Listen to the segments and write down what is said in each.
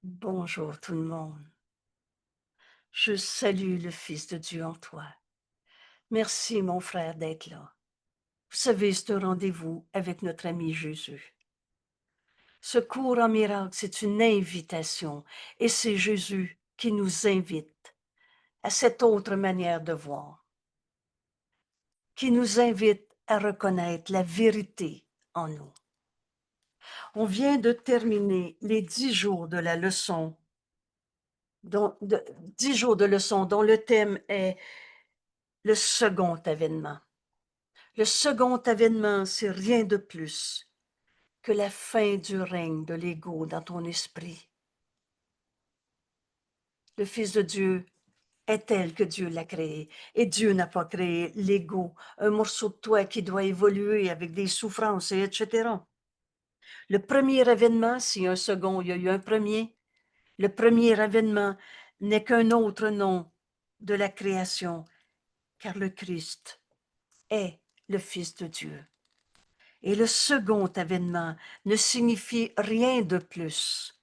Bonjour tout le monde. Je salue le Fils de Dieu en toi. Merci mon frère d'être là. Vous savez, c'est un rendez-vous avec notre ami Jésus. Ce cours en miracle, c'est une invitation et c'est Jésus qui nous invite à cette autre manière de voir, qui nous invite à reconnaître la vérité en nous. On vient de terminer les 10 jours de la leçon, 10 jours de leçon dont le thème est le second avènement. Le second avènement, c'est rien de plus que la fin du règne de l'ego dans ton esprit. Le Fils de Dieu est tel que Dieu l'a créé. Et Dieu n'a pas créé l'ego, un morceau de toi qui doit évoluer avec des souffrances, et etc. Le premier avènement, si un second, il y a eu un premier, le premier avènement n'est qu'un autre nom de la création, car le Christ est le Fils de Dieu. Et le second avènement ne signifie rien de plus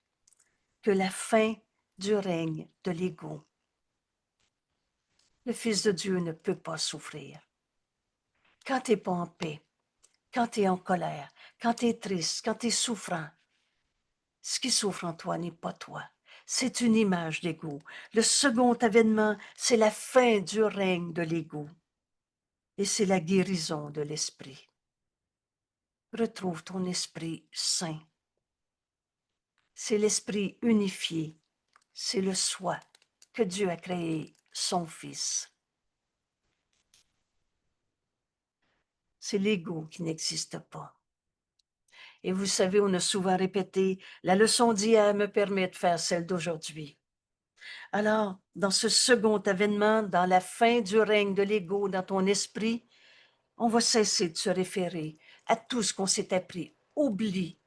que la fin du règne de l'ego. Le Fils de Dieu ne peut pas souffrir. Quand tu n'es pas en paix, quand tu es en colère, quand tu es triste, quand tu es souffrant, ce qui souffre en toi n'est pas toi. C'est une image d'ego. Le second avènement, c'est la fin du règne de l'ego. Et c'est la guérison de l'esprit. Retrouve ton esprit saint. C'est l'esprit unifié. C'est le soi que Dieu a créé, son Fils. C'est l'ego qui n'existe pas. Et vous savez, on a souvent répété, la leçon d'hier me permet de faire celle d'aujourd'hui. Alors, dans ce second avènement, dans la fin du règne de l'ego dans ton esprit, on va cesser de se référer à tout ce qu'on s'est appris. Oublie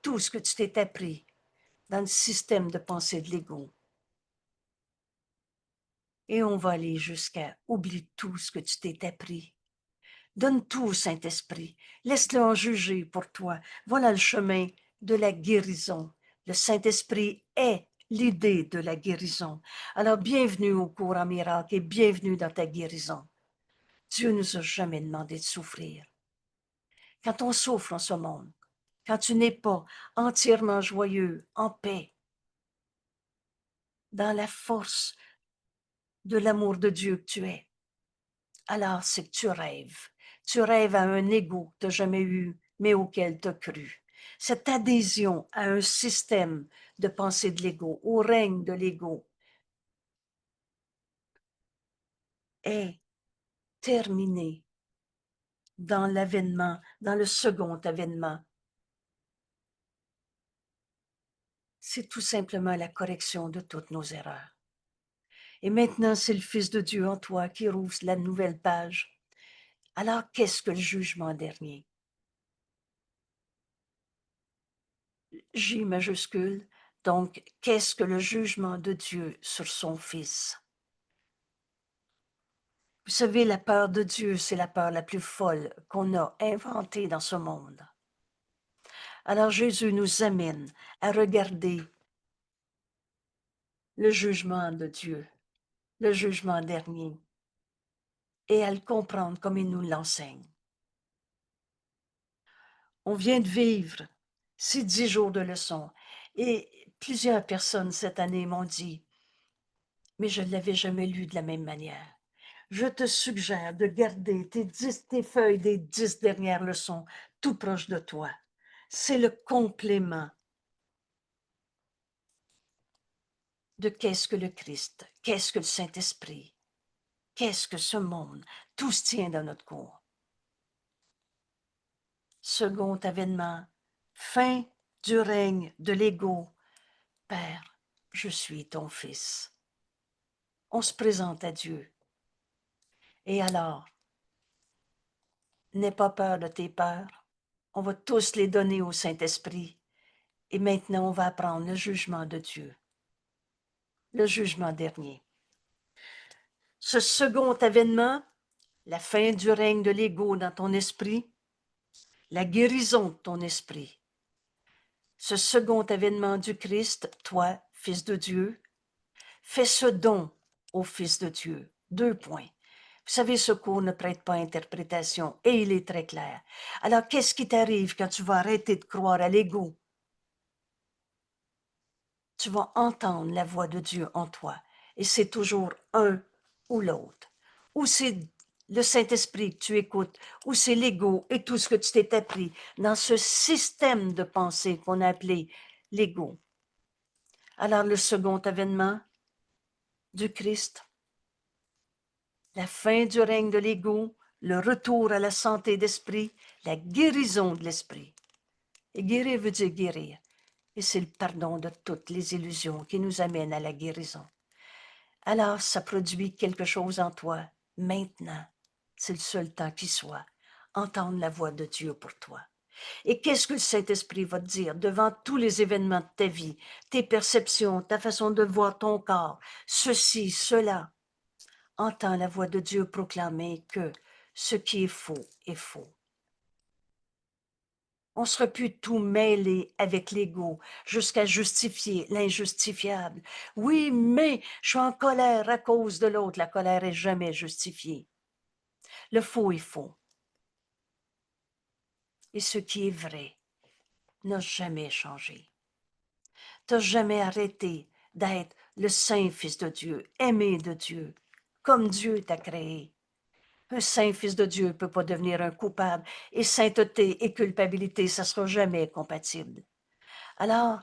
tout ce que tu t'es appris dans le système de pensée de l'ego. Et on va aller jusqu'à oublie tout ce que tu t'es appris. Donne tout au Saint-Esprit. Laisse-le en juger pour toi. Voilà le chemin de la guérison. Le Saint-Esprit est l'idée de la guérison. Alors, bienvenue au cours en miracle et bienvenue dans ta guérison. Dieu ne nous a jamais demandé de souffrir. Quand on souffre en ce monde, quand tu n'es pas entièrement joyeux, en paix, dans la force de l'amour de Dieu que tu es, alors c'est que tu rêves. Tu rêves à un ego que tu n'as jamais eu, mais auquel tu as cru. Cette adhésion à un système de pensée de l'ego, au règne de l'ego, est terminée dans l'avènement, dans le second avènement. C'est tout simplement la correction de toutes nos erreurs. Et maintenant, c'est le Fils de Dieu en toi qui rouvre la nouvelle page. Alors, qu'est-ce que le jugement dernier? J majuscule. Donc, qu'est-ce que le jugement de Dieu sur son Fils? Vous savez, la peur de Dieu, c'est la peur la plus folle qu'on a inventée dans ce monde. Alors Jésus nous amène à regarder le jugement de Dieu, le jugement dernier, et à le comprendre comme il nous l'enseigne. On vient de vivre ces 10 jours de leçon, et plusieurs personnes cette année m'ont dit, mais je ne l'avais jamais lu de la même manière. Je te suggère de garder tes feuilles des 10 dernières leçons tout proche de toi. C'est le complément de qu'est-ce que le Christ, qu'est-ce que le Saint-Esprit, qu'est-ce que ce monde. Tout se tient dans notre cours. Second avènement, fin du règne de l'ego. Père, je suis ton Fils. On se présente à Dieu. Et alors, n'aie pas peur de tes peurs. On va tous les donner au Saint-Esprit. Et maintenant, on va apprendre le jugement de Dieu. Le jugement dernier. Ce second avènement, la fin du règne de l'ego dans ton esprit, la guérison de ton esprit, ce second avènement du Christ, toi, Fils de Dieu, fais ce don au Fils de Dieu. 2 points. Vous savez, ce cours ne prête pas interprétation et il est très clair. Alors, qu'est-ce qui t'arrive quand tu vas arrêter de croire à l'ego? Tu vas entendre la voix de Dieu en toi et c'est toujours un ou l'autre. Ou c'est le Saint-Esprit que tu écoutes, ou c'est l'ego et tout ce que tu t'es appris dans ce système de pensée qu'on a appelé l'ego. Alors, le second avènement du Christ, la fin du règne de l'ego, le retour à la santé d'esprit, la guérison de l'esprit. Et guérir veut dire guérir. Et c'est le pardon de toutes les illusions qui nous amènent à la guérison. Alors, ça produit quelque chose en toi. Maintenant, c'est le seul temps qui soit. Entendre la voix de Dieu pour toi. Et qu'est-ce que le Saint-Esprit va te dire devant tous les événements de ta vie, tes perceptions, ta façon de voir ton corps, ceci, cela? Entends la voix de Dieu proclamer que ce qui est faux est faux. On serait pu tout mêler avec l'ego jusqu'à justifier l'injustifiable. Oui, mais je suis en colère à cause de l'autre. La colère est jamais justifiée. Le faux est faux. Et ce qui est vrai n'a jamais changé. Tu n'as jamais arrêté d'être le saint Fils de Dieu, aimé de Dieu, comme Dieu t'a créé. Un saint Fils de Dieu ne peut pas devenir un coupable, et sainteté et culpabilité, ça ne sera jamais compatible. Alors,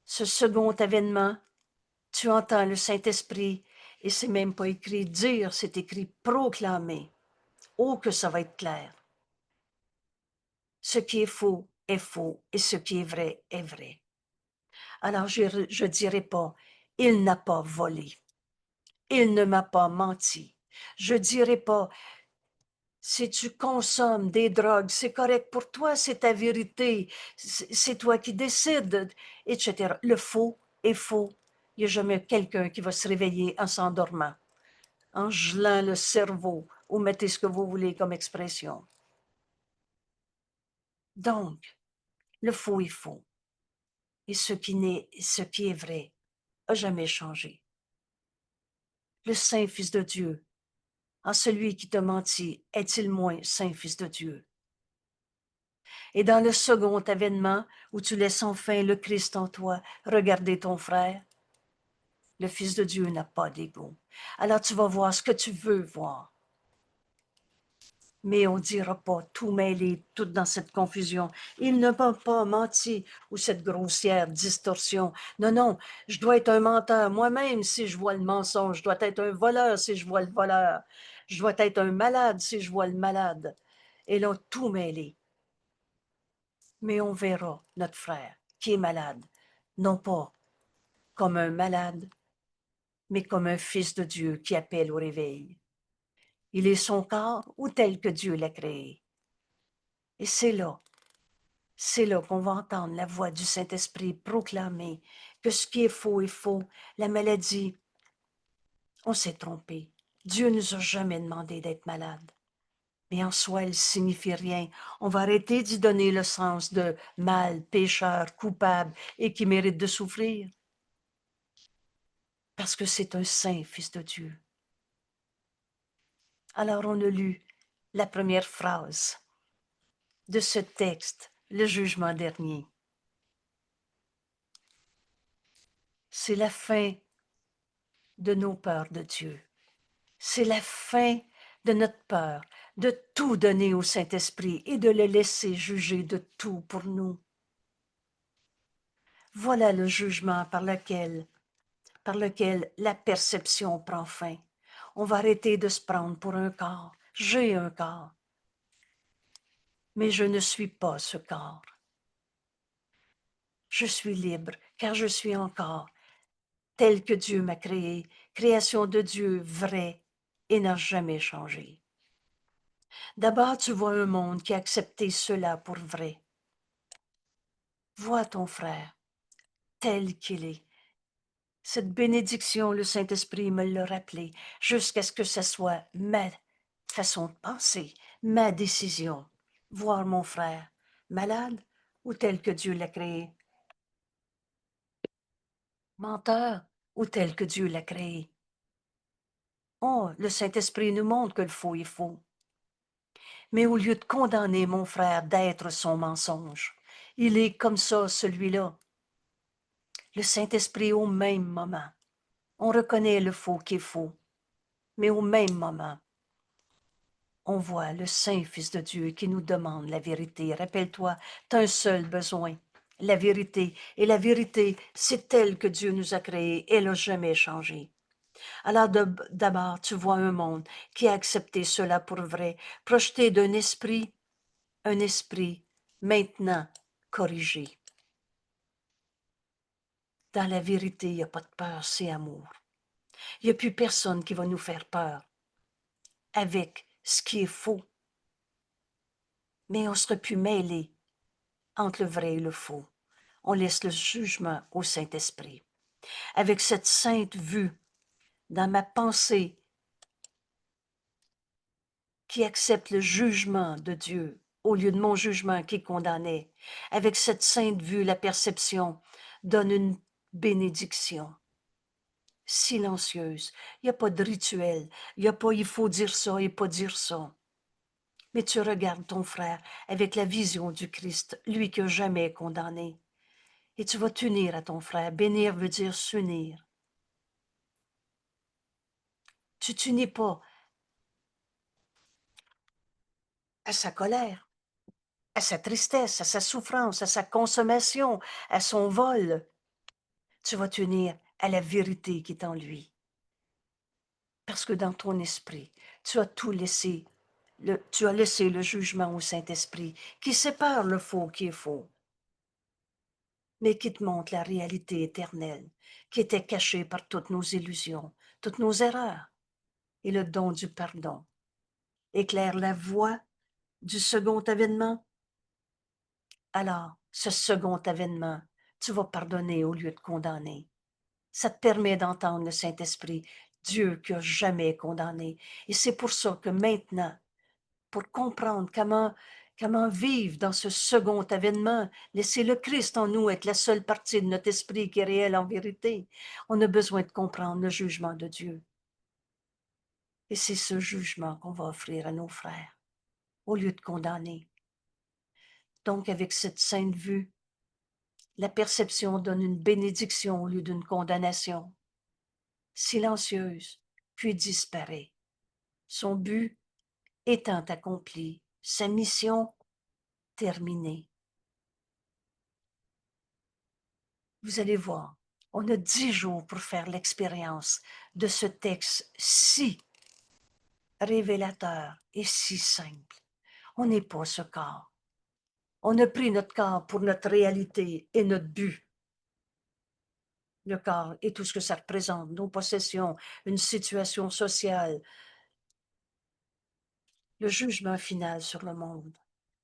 ce second avènement, tu entends le Saint-Esprit, et c'est même pas écrit dire, c'est écrit proclamer. Oh, que ça va être clair. Ce qui est faux, et ce qui est vrai est vrai. Alors, je dirai pas, il n'a pas volé. Il ne m'a pas menti. Je dirai pas, si tu consommes des drogues, c'est correct pour toi, c'est ta vérité, c'est toi qui décides, etc. Le faux est faux. Il n'y a jamais quelqu'un qui va se réveiller en s'endormant, en gelant le cerveau, ou mettez ce que vous voulez comme expression. Donc, le faux est faux. Et ce qui est vrai a jamais changé. Le saint Fils de Dieu, en celui qui t'a menti, est-il moins saint Fils de Dieu? Et dans le second avènement, où tu laisses enfin le Christ en toi, regarder ton frère, le Fils de Dieu n'a pas d'ego. Alors tu vas voir ce que tu veux voir. Mais on ne dira pas tout mêlé, tout dans cette confusion. Il ne m'a pas menti, ou cette grossière distorsion. Non, non, je dois être un menteur moi-même si je vois le mensonge. Je dois être un voleur si je vois le voleur. Je dois être un malade si je vois le malade. Et là, tout mêlé. Mais on verra notre frère qui est malade, non pas comme un malade, mais comme un fils de Dieu qui appelle au réveil. Il est son corps ou tel que Dieu l'a créé. Et c'est là qu'on va entendre la voix du Saint-Esprit proclamer que ce qui est faux, la maladie, on s'est trompé. Dieu nous a jamais demandé d'être malade. Mais en soi, elle signifie rien. On va arrêter d'y donner le sens de mal, pécheur, coupable et qui mérite de souffrir. Parce que c'est un saint Fils de Dieu. Alors on a lu la première phrase de ce texte, le jugement dernier. C'est la fin de nos peurs de Dieu. C'est la fin de notre peur de tout donner au Saint-Esprit et de le laisser juger de tout pour nous. Voilà le jugement par lequel la perception prend fin. On va arrêter de se prendre pour un corps. J'ai un corps. Mais je ne suis pas ce corps. Je suis libre, car je suis encore tel que Dieu m'a créé, création de Dieu vraie et n'a jamais changé. D'abord, tu vois un monde qui a accepté cela pour vrai. Vois ton frère tel qu'il est. Cette bénédiction, le Saint-Esprit me l'a rappelé, jusqu'à ce que ce soit ma façon de penser, ma décision. Voir mon frère malade, ou tel que Dieu l'a créé? Menteur ou tel que Dieu l'a créé? Oh, le Saint-Esprit nous montre que le faux est faux. Mais au lieu de condamner mon frère d'être son mensonge, il est comme ça, celui-là. Le Saint-Esprit, au même moment, on reconnaît le faux qui est faux, mais au même moment, on voit le Saint Fils de Dieu qui nous demande la vérité. Rappelle-toi, tu as un seul besoin, la vérité. Et la vérité, c'est telle que Dieu nous a créée. Elle n'a jamais changé. Alors d'abord, tu vois un monde qui a accepté cela pour vrai, projeté d'un esprit, un esprit maintenant corrigé. Dans la vérité, il n'y a pas de peur, c'est amour. Il n'y a plus personne qui va nous faire peur avec ce qui est faux. Mais on serait pu mêler entre le vrai et le faux. On laisse le jugement au Saint-Esprit. Avec cette sainte vue dans ma pensée qui accepte le jugement de Dieu au lieu de mon jugement qui condamnait, avec cette sainte vue, la perception donne une bénédiction silencieuse. Il n'y a pas de rituel, il n'y a pas il faut dire ça et pas dire ça. Mais tu regardes ton frère avec la vision du Christ, lui qui n'a jamais condamné. Et tu vas t'unir à ton frère. Bénir veut dire s'unir. Tu t'unis pas à sa colère, à sa tristesse, à sa souffrance, à sa consommation, à son vol. Tu vas t'unir à la vérité qui est en lui. Parce que dans ton esprit, tu as tout laissé. Tu as laissé le jugement au Saint-Esprit qui sépare le faux qui est faux, mais qui te montre la réalité éternelle qui était cachée par toutes nos illusions, toutes nos erreurs et le don du pardon. Éclaire la voie du second avènement. Alors, ce second avènement, tu vas pardonner au lieu de condamner. Ça te permet d'entendre le Saint-Esprit, Dieu qui n'a jamais condamné. Et c'est pour ça que maintenant, pour comprendre comment vivre dans ce second avènement, laisser le Christ en nous être la seule partie de notre esprit qui est réelle en vérité, on a besoin de comprendre le jugement de Dieu. Et c'est ce jugement qu'on va offrir à nos frères, au lieu de condamner. Donc, avec cette sainte vue, la perception donne une bénédiction au lieu d'une condamnation, silencieuse, puis disparaît. Son but étant accompli, sa mission terminée. Vous allez voir, on a 10 jours pour faire l'expérience de ce texte si révélateur et si simple. On n'est pas ce corps. On a pris notre corps pour notre réalité et notre but. Le corps et tout ce que ça représente, nos possessions, une situation sociale. Le jugement final sur le monde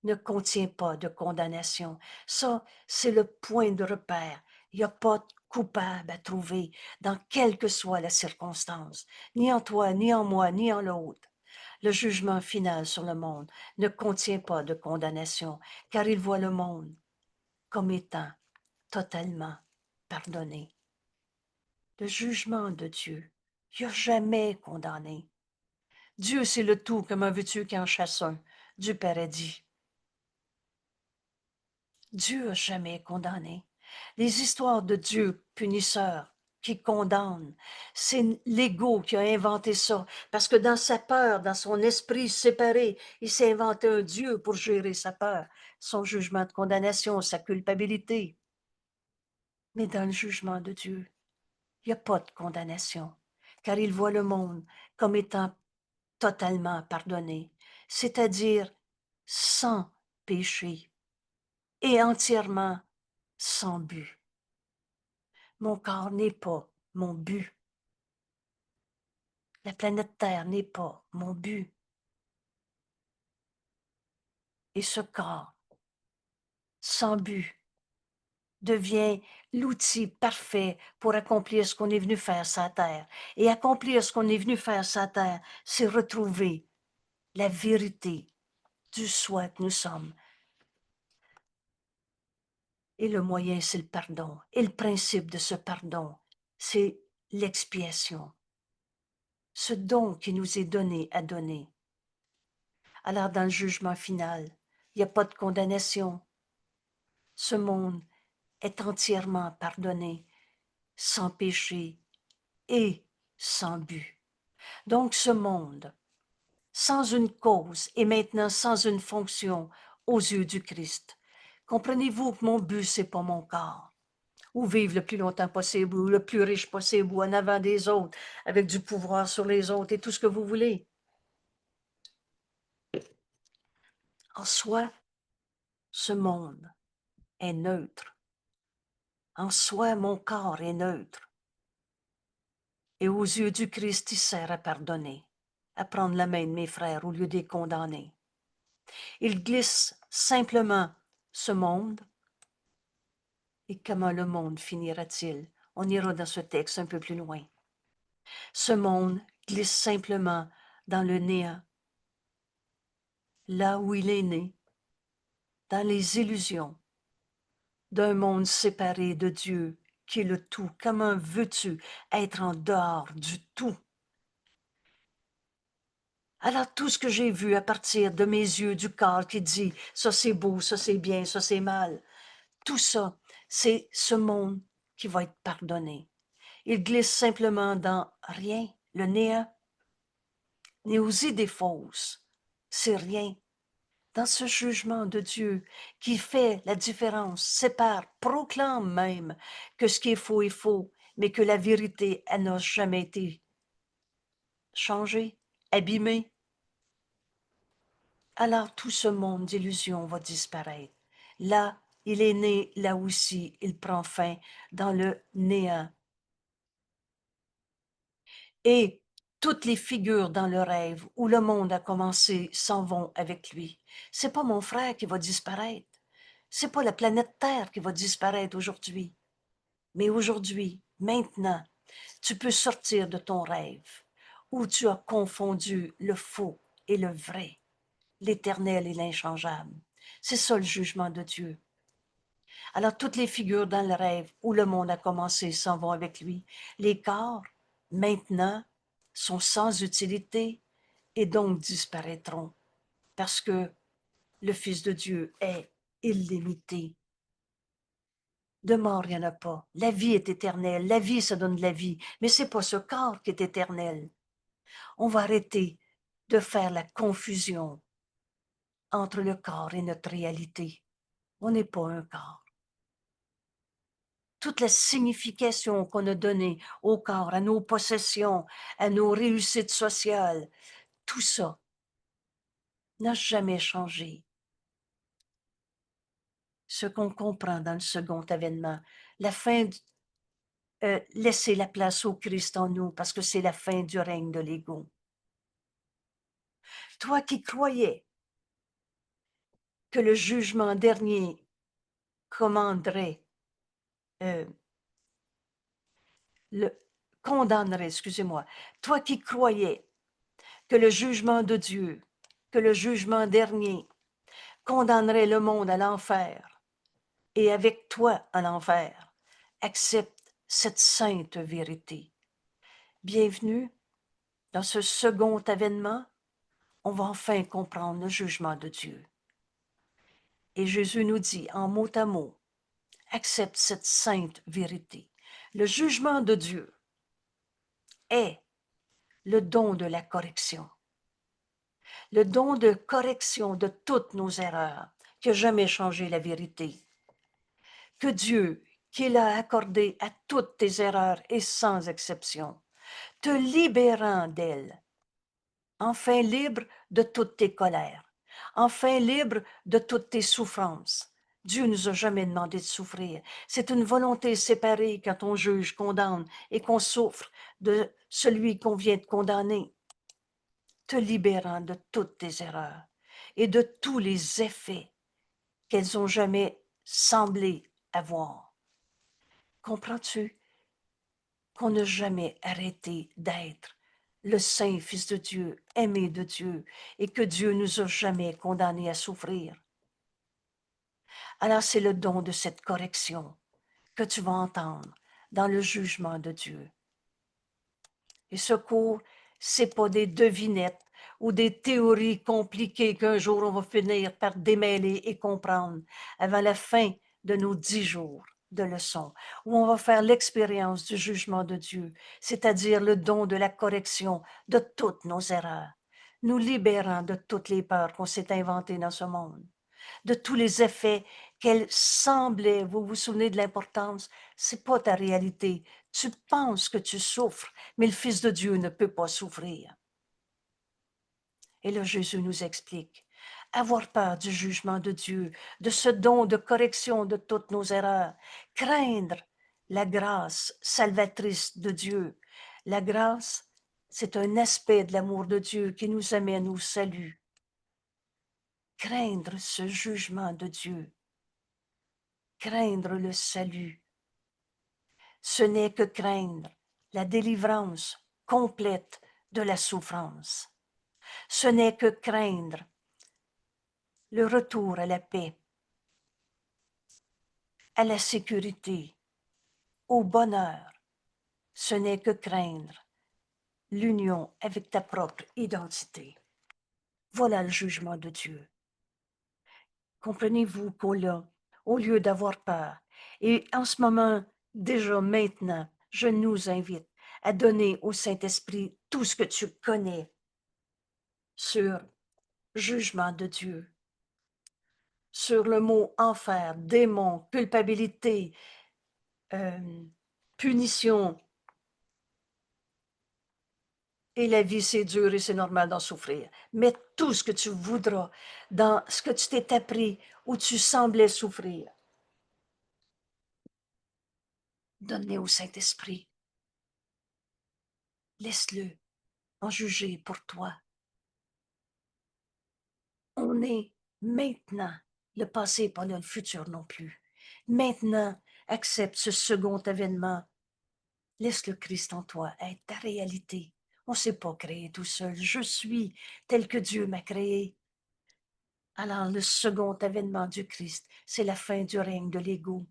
ne contient pas de condamnation. Ça, c'est le point de repère. Il n'y a pas de coupable à trouver dans quelle que soit la circonstance, ni en toi, ni en moi, ni en l'autre. Le jugement final sur le monde ne contient pas de condamnation, car il voit le monde comme étant totalement pardonné. Le jugement de Dieu, il n'a jamais condamné. Dieu, c'est le tout, comment veux-tu qui en chasse un, du paradis. Dieu n'a jamais condamné. Les histoires de Dieu punisseur qui condamne, c'est l'ego qui a inventé ça, parce que dans sa peur, dans son esprit séparé, il s'est inventé un Dieu pour gérer sa peur, son jugement de condamnation, sa culpabilité. Mais dans le jugement de Dieu, il n'y a pas de condamnation, car il voit le monde comme étant totalement pardonné, c'est-à-dire sans péché et entièrement sans but. Mon corps n'est pas mon but. La planète Terre n'est pas mon but. Et ce corps, sans but, devient l'outil parfait pour accomplir ce qu'on est venu faire sur la Terre. Et accomplir ce qu'on est venu faire sur la Terre, c'est retrouver la vérité du soi que nous sommes. Et le moyen, c'est le pardon. Et le principe de ce pardon, c'est l'expiation. Ce don qui nous est donné à donner. Alors, dans le jugement final, il n'y a pas de condamnation. Ce monde est entièrement pardonné, sans péché et sans but. Donc, ce monde, sans une cause et maintenant sans une fonction aux yeux du Christ. Comprenez-vous que mon but, c'est pas mon corps. Ou vivre le plus longtemps possible, ou le plus riche possible, ou en avant des autres, avec du pouvoir sur les autres et tout ce que vous voulez. En soi, ce monde est neutre. En soi, mon corps est neutre. Et aux yeux du Christ, il sert à pardonner, à prendre la main de mes frères au lieu de les condamner. Il glisse simplement ce monde. Et comment le monde finira-t-il? On ira dans ce texte un peu plus loin. Ce monde glisse simplement dans le néant, là où il est né, dans les illusions d'un monde séparé de Dieu, qui est le tout. Comment veux-tu être en dehors du tout? Alors tout ce que j'ai vu à partir de mes yeux, du corps qui dit ça c'est beau, ça c'est bien, ça c'est mal, tout ça, c'est ce monde qui va être pardonné. Il glisse simplement dans rien, le néant, ni aux idées fausses. C'est rien. Dans ce jugement de Dieu qui fait la différence, sépare, proclame même que ce qui est faux, mais que la vérité, elle n'a jamais été changée, abîmée. Alors tout ce monde d'illusions va disparaître. Là, il est né, là aussi, il prend fin dans le néant. Et toutes les figures dans le rêve où le monde a commencé s'en vont avec lui. C'est pas mon frère qui va disparaître. C'est pas la planète Terre qui va disparaître aujourd'hui. Mais aujourd'hui, maintenant, tu peux sortir de ton rêve où tu as confondu le faux et le vrai, l'éternel et l'inchangeable. C'est ça le jugement de Dieu. Alors toutes les figures dans le rêve où le monde a commencé s'en vont avec lui. Les corps, maintenant, sont sans utilité et donc disparaîtront parce que le Fils de Dieu est illimité. De mort, il n'y en a pas. La vie est éternelle. La vie, ça donne de la vie. Mais c'est pas ce corps qui est éternel. On va arrêter de faire la confusion entre le corps et notre réalité. On n'est pas un corps. Toute la signification qu'on a donnée au corps, à nos possessions, à nos réussites sociales, tout ça n'a jamais changé. Ce qu'on comprend dans le second avènement, la fin, laisser la place au Christ en nous parce que c'est la fin du règne de l'ego. Toi qui croyais que le jugement dernier commanderait, euh, le condamnerait, excusez-moi, toi qui croyais que le jugement de Dieu, que le jugement dernier condamnerait le monde à l'enfer et avec toi à l'enfer, accepte cette sainte vérité. Bienvenue dans ce second avènement. On va enfin comprendre le jugement de Dieu. Et Jésus nous dit en mot à mot, accepte cette sainte vérité. Le jugement de Dieu est le don de la correction. Le don de correction de toutes nos erreurs qui n'a jamais changé la vérité. Que Dieu, qu'il a accordé à toutes tes erreurs et sans exception, te libérant d'elles, enfin libre de toutes tes colères, enfin libre de toutes tes souffrances. Dieu nous a jamais demandé de souffrir. C'est une volonté séparée quand on juge, condamne et qu'on souffre de celui qu'on vient de condamner, te libérant de toutes tes erreurs et de tous les effets qu'elles ont jamais semblé avoir. Comprends-tu qu'on n'a jamais arrêté d'être le Saint Fils de Dieu, aimé de Dieu, et que Dieu nous a jamais condamnés à souffrir? Alors c'est le don de cette correction que tu vas entendre dans le jugement de Dieu. Et secours, c'est pas des devinettes ou des théories compliquées qu'un jour on va finir par démêler et comprendre avant la fin de nos 10 jours de leçons, où on va faire l'expérience du jugement de Dieu, c'est-à-dire le don de la correction de toutes nos erreurs, nous libérant de toutes les peurs qu'on s'est inventées dans ce monde, de tous les effets qu'elles semblaient, vous vous souvenez de l'importance, c'est pas ta réalité. Tu penses que tu souffres, mais le Fils de Dieu ne peut pas souffrir. Et là, Jésus nous explique, avoir peur du jugement de Dieu, de ce don de correction de toutes nos erreurs, craindre la grâce salvatrice de Dieu. La grâce, c'est un aspect de l'amour de Dieu qui nous amène au salut. Craindre ce jugement de Dieu, craindre le salut, ce n'est que craindre la délivrance complète de la souffrance. Ce n'est que craindre le retour à la paix, à la sécurité, au bonheur. Ce n'est que craindre l'union avec ta propre identité. Voilà le jugement de Dieu. Comprenez-vous qu'au lieu d'avoir peur, et en ce moment, déjà maintenant, je nous invite à donner au Saint-Esprit tout ce que tu connais sur jugement de Dieu, sur le mot enfer, démon, culpabilité, punition. Et la vie, c'est dur et c'est normal d'en souffrir. Mets tout ce que tu voudras dans ce que tu t'es appris où tu semblais souffrir. Donne-les au Saint-Esprit. Laisse-le en juger pour toi. On est maintenant. Le passé n'est pas là, le futur non plus. Maintenant, accepte ce second événement. Laisse le Christ en toi être ta réalité. On ne s'est pas créé tout seul. Je suis tel que Dieu m'a créé. Alors, le second avènement du Christ, c'est la fin du règne de l'ego.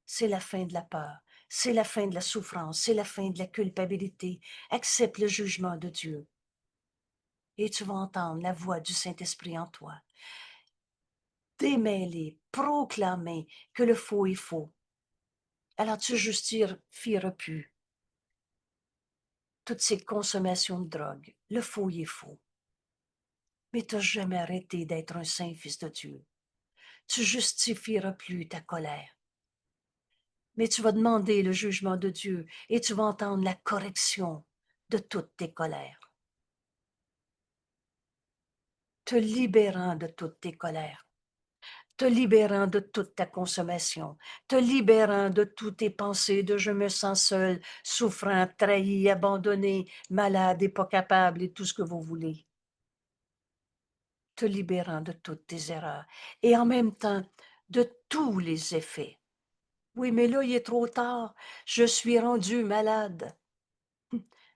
C'est la fin de la peur. C'est la fin de la souffrance. C'est la fin de la culpabilité. Accepte le jugement de Dieu. Et tu vas entendre la voix du Saint-Esprit en toi. Démêler, proclamer que le faux est faux. Alors tu justifieras plus toutes ces consommations de drogue. Le faux est faux. Mais tu n'as jamais arrêté d'être un saint fils de Dieu. Tu justifieras plus ta colère. Mais tu vas demander le jugement de Dieu et tu vas entendre la correction de toutes tes colères, te libérant de toutes tes colères, te libérant de toute ta consommation, te libérant de toutes tes pensées de je me sens seul, souffrant, trahi, abandonné, malade et pas capable et tout ce que vous voulez. Te libérant de toutes tes erreurs et en même temps de tous les effets. Oui, mais là, il est trop tard. Je suis rendu malade.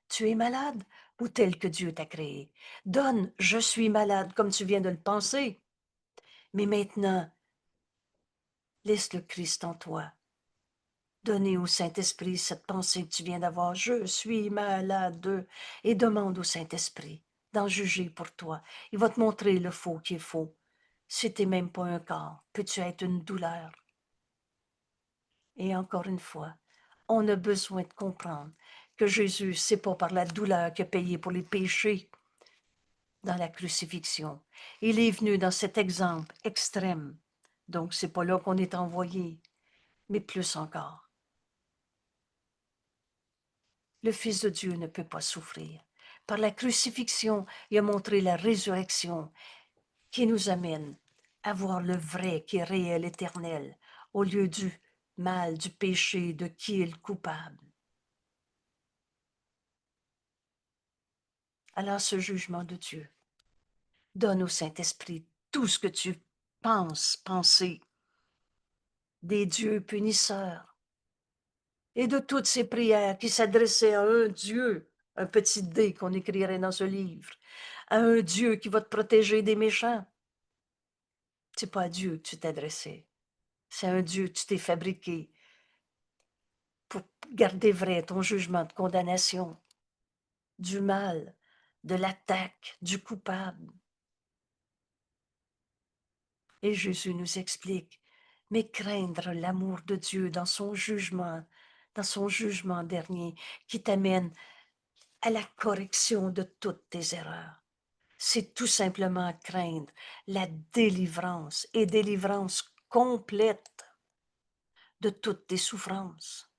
Tu es malade ou tel que Dieu t'a créé. Donne, je suis malade, comme tu viens de le penser. Mais maintenant, laisse le Christ en toi. Donnez au Saint-Esprit cette pensée que tu viens d'avoir. Je suis malade. Et demande au Saint-Esprit d'en juger pour toi. Il va te montrer le faux qui est faux. Si tu n'es même pas un corps, peux-tu être une douleur? Et encore une fois, on a besoin de comprendre que Jésus, c'est pas par la douleur qu'il a payé pour les péchés dans la crucifixion. Il est venu dans cet exemple extrême. Donc, c'est pas là qu'on est envoyé, mais plus encore. Le Fils de Dieu ne peut pas souffrir. Par la crucifixion, il a montré la résurrection qui nous amène à voir le vrai qui est réel, éternel, au lieu du mal, du péché, de qui est le coupable. Alors ce jugement de Dieu donne au Saint-Esprit tout ce que tu penser des dieux punisseurs et de toutes ces prières qui s'adressaient à un Dieu, un petit D qu'on écrirait dans ce livre, à un Dieu qui va te protéger des méchants. C'est pas à Dieu que tu t'adressais, C'est un Dieu, tu t'es fabriqué pour garder vrai ton jugement de condamnation, du mal, de l'attaque, du coupable. Et Jésus nous explique, mais craindre l'amour de Dieu dans son jugement dernier, qui t'amène à la correction de toutes tes erreurs. C'est tout simplement craindre la délivrance et délivrance complète de toutes tes souffrances.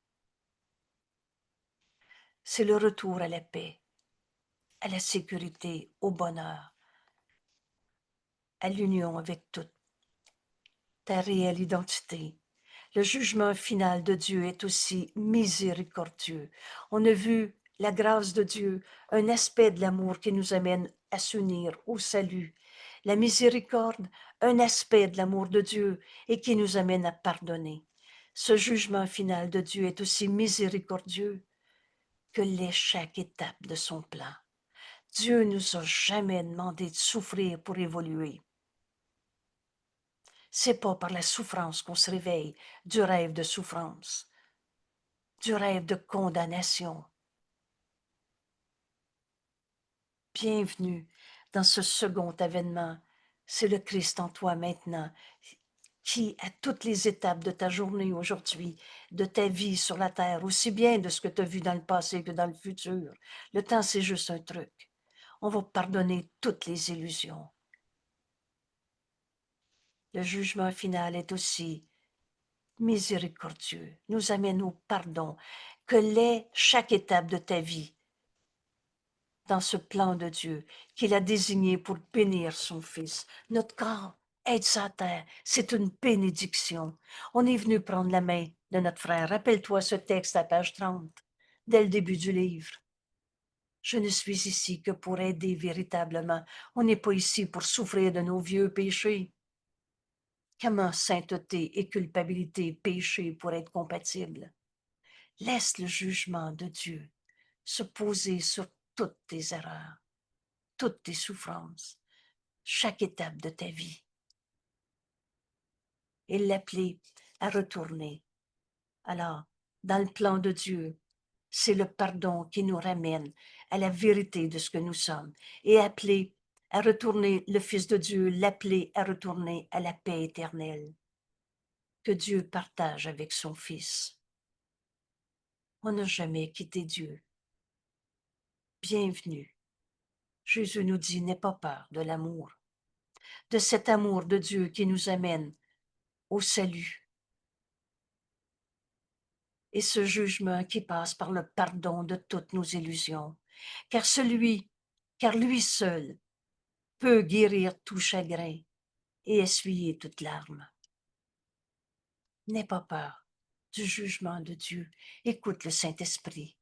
C'est le retour à la paix, à la sécurité, au bonheur, à l'union avec toute ta réelle identité. Le jugement final de Dieu est aussi miséricordieux. On a vu la grâce de Dieu, un aspect de l'amour qui nous amène à s'unir au salut. La miséricorde, un aspect de l'amour de Dieu et qui nous amène à pardonner. Ce jugement final de Dieu est aussi miséricordieux que l'est chaque étape de son plan. Dieu nous a jamais demandé de souffrir pour évoluer. C'est pas par la souffrance qu'on se réveille du rêve de souffrance, du rêve de condamnation. Bienvenue dans ce second avènement. C'est le Christ en toi maintenant, qui, à toutes les étapes de ta journée aujourd'hui, de ta vie sur la terre, aussi bien de ce que tu as vu dans le passé que dans le futur, le temps, c'est juste un truc. On va pardonner toutes les illusions. Le jugement final est aussi miséricordieux, nous amène au pardon, que l'est chaque étape de ta vie dans ce plan de Dieu qu'il a désigné pour bénir son Fils. Notre corps aide sa terre, c'est une bénédiction. On est venu prendre la main de notre frère. Rappelle-toi ce texte à page 30, dès le début du livre. Je ne suis ici que pour aider véritablement. On n'est pas ici pour souffrir de nos vieux péchés. Comment sainteté et culpabilité, péché pour être compatibles? Laisse le jugement de Dieu se poser sur toutes tes erreurs, toutes tes souffrances, chaque étape de ta vie, et l'appeler à retourner. Alors, dans le plan de Dieu, c'est le pardon qui nous ramène à la vérité de ce que nous sommes, et appeler à retourner le Fils de Dieu, l'appeler à retourner à la paix éternelle que Dieu partage avec son Fils. On n'a jamais quitté Dieu. Bienvenue. Jésus nous dit, n'aie pas peur de l'amour, de cet amour de Dieu qui nous amène au salut. Et ce jugement qui passe par le pardon de toutes nos illusions. Car lui seul peut guérir tout chagrin et essuyer toute larme. N'aie pas peur du jugement de Dieu. Écoute le Saint-Esprit.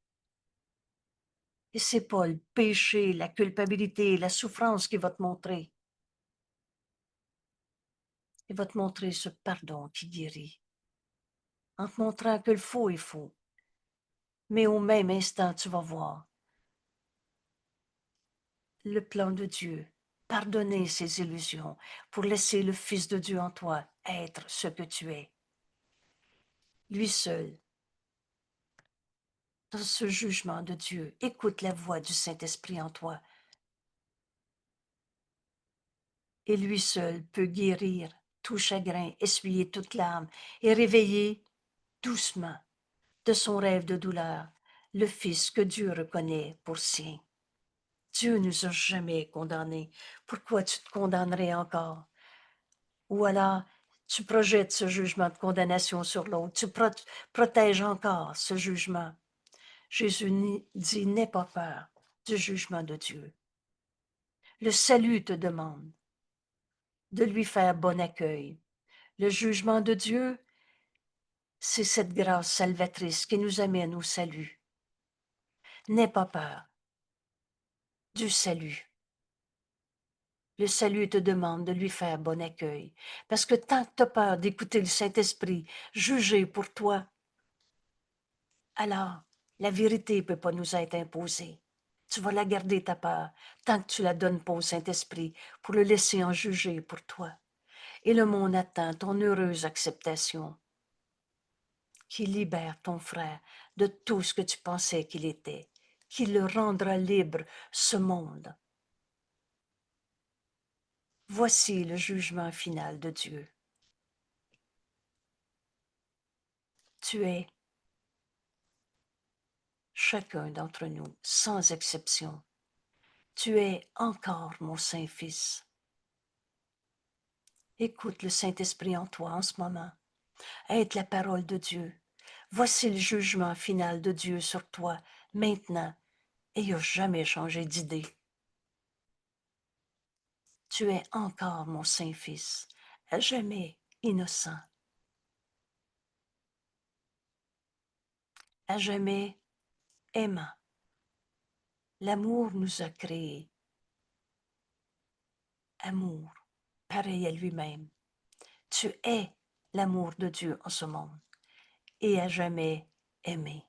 Et c'est pas le péché, la culpabilité, la souffrance qui va te montrer. Il va te montrer ce pardon qui guérit. En te montrant que le faux est faux. Mais au même instant, tu vas voir le plan de Dieu, pardonner ses illusions pour laisser le Fils de Dieu en toi être ce que tu es. Lui seul, dans ce jugement de Dieu, écoute la voix du Saint-Esprit en toi. Et lui seul peut guérir tout chagrin, essuyer toute larme et réveiller doucement de son rêve de douleur le Fils que Dieu reconnaît pour sien. Dieu nous a jamais condamnés. Pourquoi tu te condamnerais encore? Ou alors, tu projettes ce jugement de condamnation sur l'autre. Tu protèges encore ce jugement. Jésus dit, n'aie pas peur du jugement de Dieu. Le salut te demande de lui faire bon accueil. Le jugement de Dieu, c'est cette grâce salvatrice qui nous amène au salut. N'aie pas peur du salut. Le salut te demande de lui faire bon accueil. Parce que tant que tu as peur d'écouter le Saint-Esprit juger pour toi, alors la vérité ne peut pas nous être imposée. Tu vas la garder ta peur tant que tu la donnes pas au Saint-Esprit pour le laisser en juger pour toi. Et le monde attend ton heureuse acceptation qui libère ton frère de tout ce que tu pensais qu'il était, qui le rendra libre, ce monde. Voici le jugement final de Dieu. Tu es chacun d'entre nous, sans exception. Tu es encore mon Saint-Fils. Écoute le Saint-Esprit en toi en ce moment. Aide la parole de Dieu. Voici le jugement final de Dieu sur toi, maintenant, et il n'a jamais changé d'idée. Tu es encore mon Saint-Fils, à jamais innocent, à jamais aimant. L'amour nous a créés. Amour, pareil à lui-même. Tu es l'amour de Dieu en ce monde et à jamais aimé.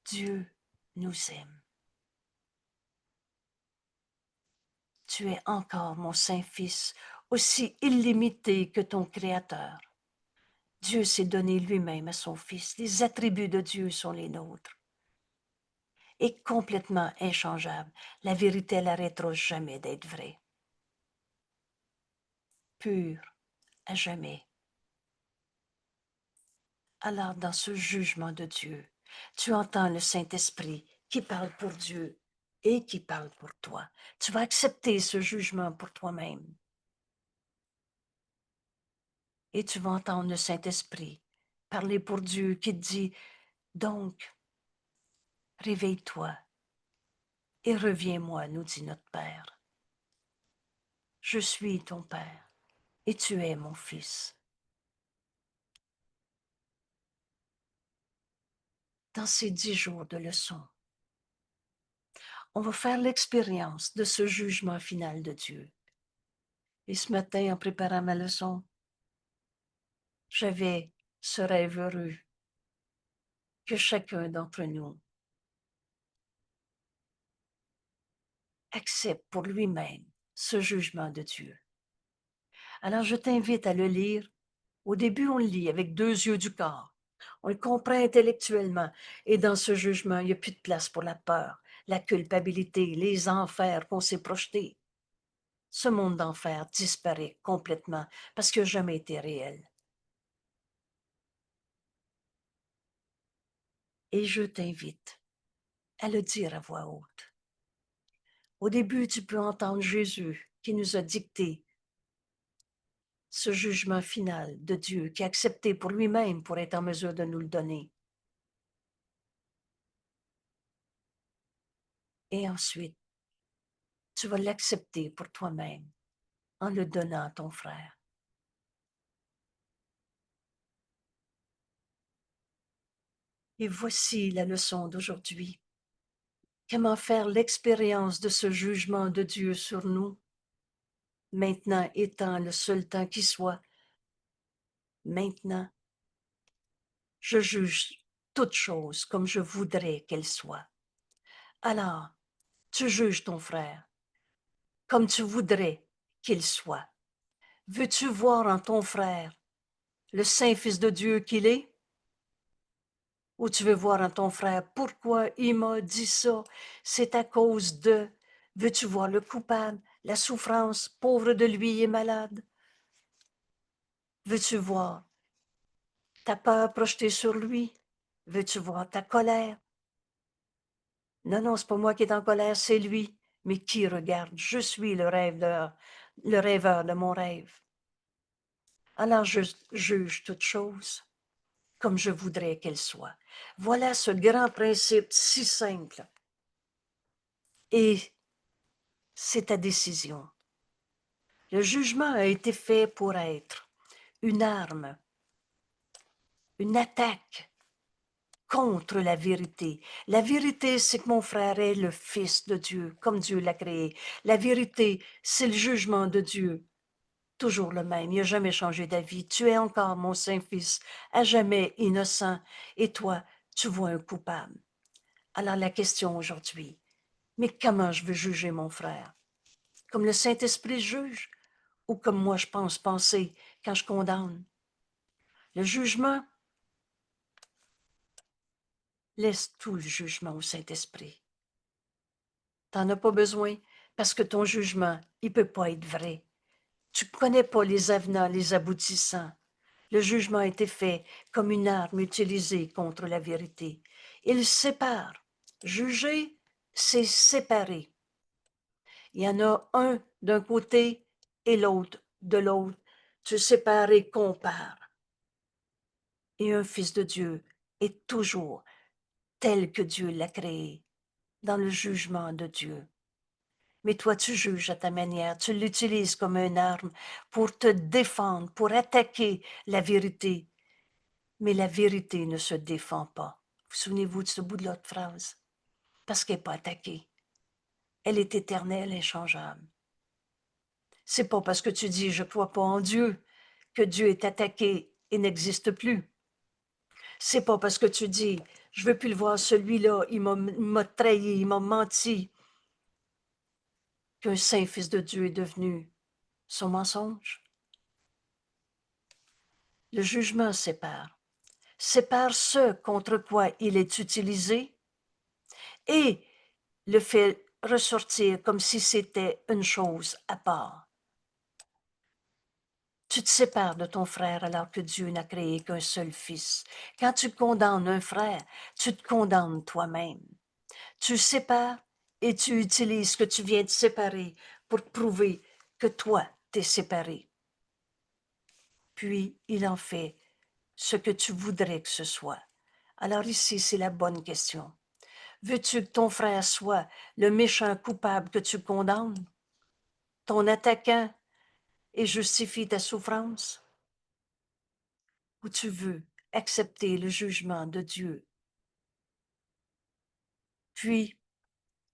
Dieu nous aime. Tu es encore mon Saint-Fils, aussi illimité que ton Créateur. Dieu s'est donné lui-même à son Fils. Les attributs de Dieu sont les nôtres. Et complètement inchangeable. La vérité, elle n'arrêtera jamais d'être vraie. Pure, à jamais. Alors, dans ce jugement de Dieu, tu entends le Saint-Esprit qui parle pour Dieu et qui parle pour toi. Tu vas accepter ce jugement pour toi-même. Et tu vas entendre le Saint-Esprit parler pour Dieu qui te dit, donc, réveille-toi et reviens-moi, nous dit notre Père. Je suis ton Père et tu es mon Fils. Dans ces 10 jours de leçon, on va faire l'expérience de ce jugement final de Dieu. Et ce matin, en préparant ma leçon, j'avais ce rêve heureux que chacun d'entre nous accepte pour lui-même ce jugement de Dieu. Alors je t'invite à le lire. Au début, on le lit avec 2 yeux du corps. On le comprend intellectuellement et dans ce jugement, il n'y a plus de place pour la peur, la culpabilité, les enfers qu'on s'est projetés. Ce monde d'enfer disparaît complètement parce qu'il n'a jamais été réel. Et je t'invite à le dire à voix haute. Au début, tu peux entendre Jésus qui nous a dicté ce jugement final de Dieu, qui a accepté pour lui-même pour être en mesure de nous le donner. Et ensuite, tu vas l'accepter pour toi-même en le donnant à ton frère. Et voici la leçon d'aujourd'hui. Comment faire l'expérience de ce jugement de Dieu sur nous, maintenant étant le seul temps qui soit. Maintenant, je juge toute chose comme je voudrais qu'elle soit. Alors, tu juges ton frère comme tu voudrais qu'il soit. Veux-tu voir en ton frère le Saint-Fils de Dieu qu'il est? Ou tu veux voir en ton frère pourquoi il m'a dit ça? C'est à cause de... Veux-tu voir le coupable, la souffrance, pauvre de lui et malade? Veux-tu voir ta peur projetée sur lui? Veux-tu voir ta colère? Non, non, c'est pas moi qui est en colère, c'est lui. Mais qui regarde? Je suis le rêveur de mon rêve. Alors je juge toute chose comme je voudrais qu'elle soit. Voilà ce grand principe si simple. Et c'est ta décision. Le jugement a été fait pour être une arme, une attaque contre la vérité. La vérité, c'est que mon frère est le Fils de Dieu, comme Dieu l'a créé. La vérité, c'est le jugement de Dieu. Toujours le même, il n'a jamais changé d'avis. Tu es encore mon Saint-Fils, à jamais innocent, et toi, tu vois un coupable. Alors la question aujourd'hui, mais comment je veux juger mon frère? Comme le Saint-Esprit juge ou comme moi je pense penser quand je condamne. Le jugement, laisse tout le jugement au Saint-Esprit. T'en as pas besoin parce que ton jugement, il peut pas être vrai. Tu connais pas les avenants, les aboutissants. Le jugement a été fait comme une arme utilisée contre la vérité. Il sépare. Juger, c'est séparer. Il y en a un d'un côté et l'autre de l'autre. Tu sépares et compares. Et un fils de Dieu est toujours tel que Dieu l'a créé, dans le jugement de Dieu. Mais toi, tu juges à ta manière, tu l'utilises comme une arme pour te défendre, pour attaquer la vérité. Mais la vérité ne se défend pas. Vous souvenez-vous de ce bout de l'autre phrase? Parce qu'elle n'est pas attaquée. Elle est éternelle, inchangeable. C'est pas parce que tu dis je crois pas en Dieu que Dieu est attaqué et n'existe plus. C'est pas parce que tu dis je veux plus le voir celui-là, il m'a trahi, il m'a menti, qu'un saint fils de Dieu est devenu son mensonge. Le jugement sépare ce contre quoi il est utilisé et le fait ressortir comme si c'était une chose à part. Tu te sépares de ton frère alors que Dieu n'a créé qu'un seul fils. Quand tu condamnes un frère, tu te condamnes toi-même. Tu sépares et tu utilises ce que tu viens de séparer pour prouver que toi, t'es séparé. Puis, il en fait ce que tu voudrais que ce soit. Alors ici, c'est la bonne question. Veux-tu que ton frère soit le méchant coupable que tu condamnes, ton attaquant, et justifie ta souffrance? Ou tu veux accepter le jugement de Dieu? Puis,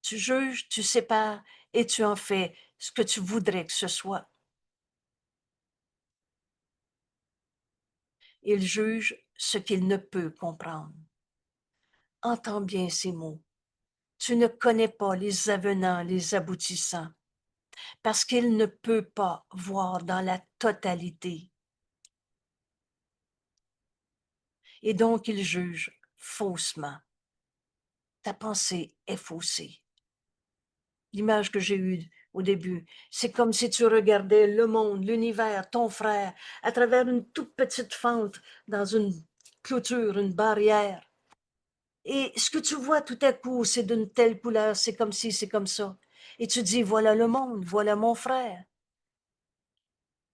tu juges, tu sépares et tu en fais ce que tu voudrais que ce soit. Il juge ce qu'il ne peut comprendre. Entends bien ces mots. Tu ne connais pas les avenants, les aboutissants, parce qu'il ne peut pas voir dans la totalité. Et donc il juge faussement. Ta pensée est faussée. L'image que j'ai eue au début, c'est comme si tu regardais le monde, l'univers, ton frère, à travers une toute petite fente dans une clôture, une barrière. Et ce que tu vois tout à coup, c'est d'une telle couleur, c'est comme ci, c'est comme ça. Et tu dis, voilà le monde, voilà mon frère.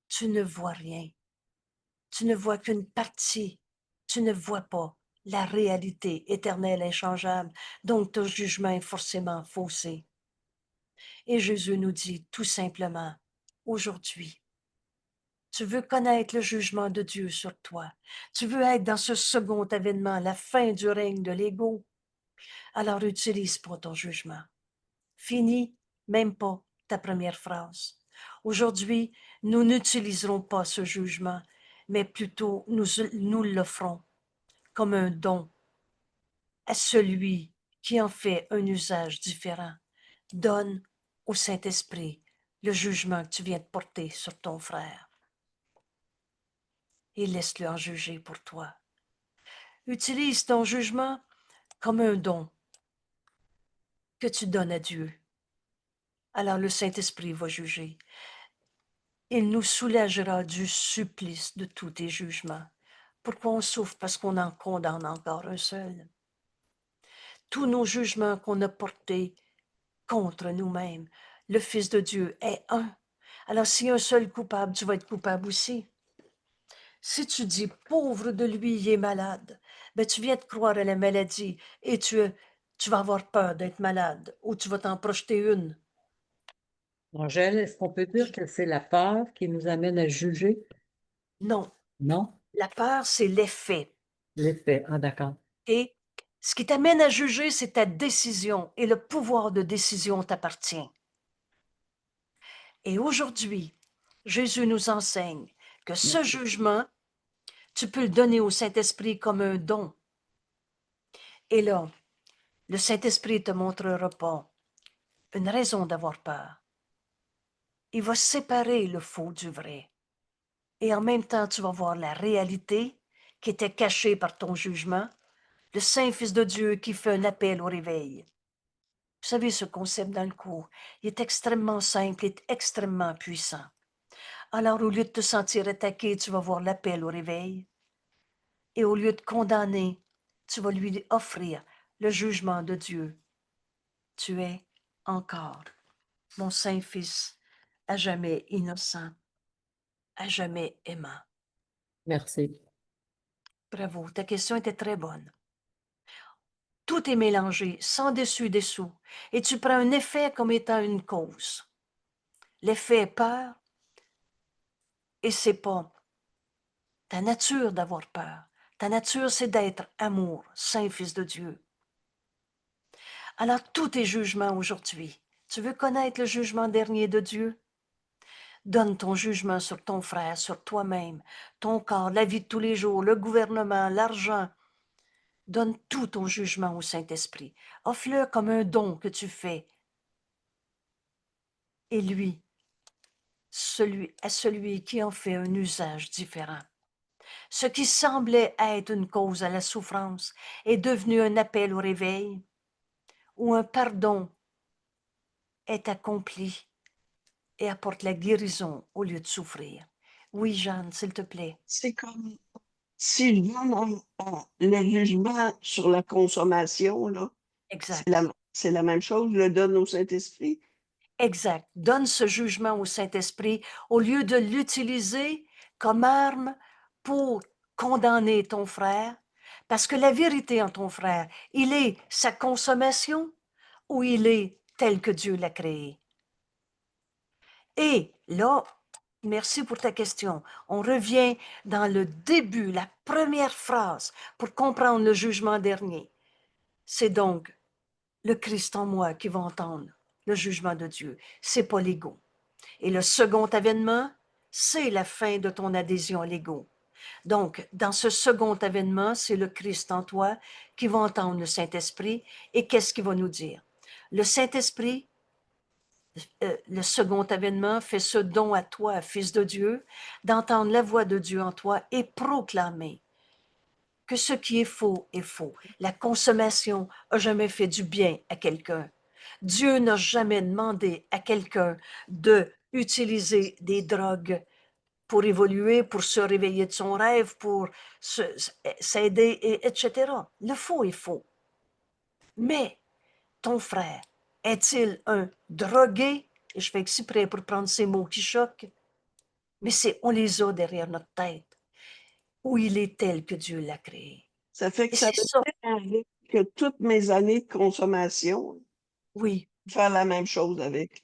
Tu ne vois rien. Tu ne vois qu'une partie. Tu ne vois pas la réalité éternelle, inchangeable. Donc ton jugement est forcément faussé. Et Jésus nous dit tout simplement, aujourd'hui, tu veux connaître le jugement de Dieu sur toi. Tu veux être dans ce second avènement, la fin du règne de l'ego. Alors utilise pas ton jugement. Finis même pas ta première phrase. Aujourd'hui, nous n'utiliserons pas ce jugement, mais plutôt nous l'offrons comme un don à celui qui en fait un usage différent. Donne au Saint-Esprit le jugement que tu viens de porter sur ton frère et laisse-le en juger pour toi. Utilise ton jugement comme un don que tu donnes à Dieu. Alors le Saint-Esprit va juger. Il nous soulagera du supplice de tous tes jugements. Pourquoi on souffre? Parce qu'on en condamne encore un seul. Tous nos jugements qu'on a portés contre nous-mêmes, le Fils de Dieu est un. Alors s'il y a un seul coupable, tu vas être coupable aussi. Si tu dis pauvre de lui, il est malade, ben tu viens de croire à la maladie et tu vas avoir peur d'être malade ou tu vas t'en projeter une. Angèle, est-ce qu'on peut dire que c'est la peur qui nous amène à juger? Non, Non? la peur, c'est l'effet. L'effet. Ah, d'accord. Et ce qui t'amène à juger, c'est ta décision et le pouvoir de décision t'appartient. Et aujourd'hui, Jésus nous enseigne que ce jugement, tu peux le donner au Saint-Esprit comme un don. Et là, le Saint-Esprit te montrera pas une raison d'avoir peur. Il va séparer le faux du vrai. Et en même temps, tu vas voir la réalité qui était cachée par ton jugement, le Saint-Fils de Dieu qui fait un appel au réveil. Vous savez, ce concept dans le cours, il est extrêmement simple, il est extrêmement puissant. Alors, au lieu de te sentir attaqué, tu vas voir l'appel au réveil. Et au lieu de condamner, tu vas lui offrir le jugement de Dieu. Tu es encore mon Saint-Fils, à jamais innocent, à jamais aimant. Merci. Bravo, ta question était très bonne. Tout est mélangé, sans dessus-dessous, et tu prends un effet comme étant une cause. L'effet est peur, et c'est pas ta nature d'avoir peur. Ta nature, c'est d'être amour, Saint-Fils de Dieu. Alors, tous tes jugements aujourd'hui, tu veux connaître le jugement dernier de Dieu? Donne ton jugement sur ton frère, sur toi-même, ton corps, la vie de tous les jours, le gouvernement, l'argent. Donne tout ton jugement au Saint-Esprit. Offre-le comme un don que tu fais. Et lui, celui qui en fait un usage différent. Ce qui semblait être une cause à la souffrance est devenu un appel au réveil, où un pardon est accompli et apporte la guérison au lieu de souffrir. Oui, Jeanne, s'il te plaît. C'est comme si je donne le jugement sur la consommation, là, Exact. c'est la même chose, je le donne au Saint-Esprit? Exact. Donne ce jugement au Saint-Esprit au lieu de l'utiliser comme arme pour condamner ton frère, parce que la vérité en ton frère, il est sa consommation ou il est tel que Dieu l'a créé. Et là, merci pour ta question. On revient dans le début, la première phrase pour comprendre le jugement dernier. C'est donc le Christ en moi qui va entendre le jugement de Dieu. C'est pas l'ego. Et le second avènement, c'est la fin de ton adhésion à l'ego. Donc, dans ce second avènement, c'est le Christ en toi qui va entendre le Saint-Esprit. Et qu'est-ce qu'il va nous dire? Le Saint-Esprit, le second avènement, fait ce don à toi, Fils de Dieu, d'entendre la voix de Dieu en toi et proclamer que ce qui est faux est faux. La consommation n'a jamais fait du bien à quelqu'un. Dieu n'a jamais demandé à quelqu'un de utiliser des drogues pour évoluer, pour se réveiller de son rêve, pour s'aider, etc. Le faux est faux. Mais ton frère, est-il un drogué? Et je fais exprès pour prendre ces mots qui choquent. Mais on les a derrière notre tête, où il est tel que Dieu l'a créé. Ça fait que Et ça c'est veut ça, dire Henri, que toutes mes années de consommation, oui, faire la même chose avec.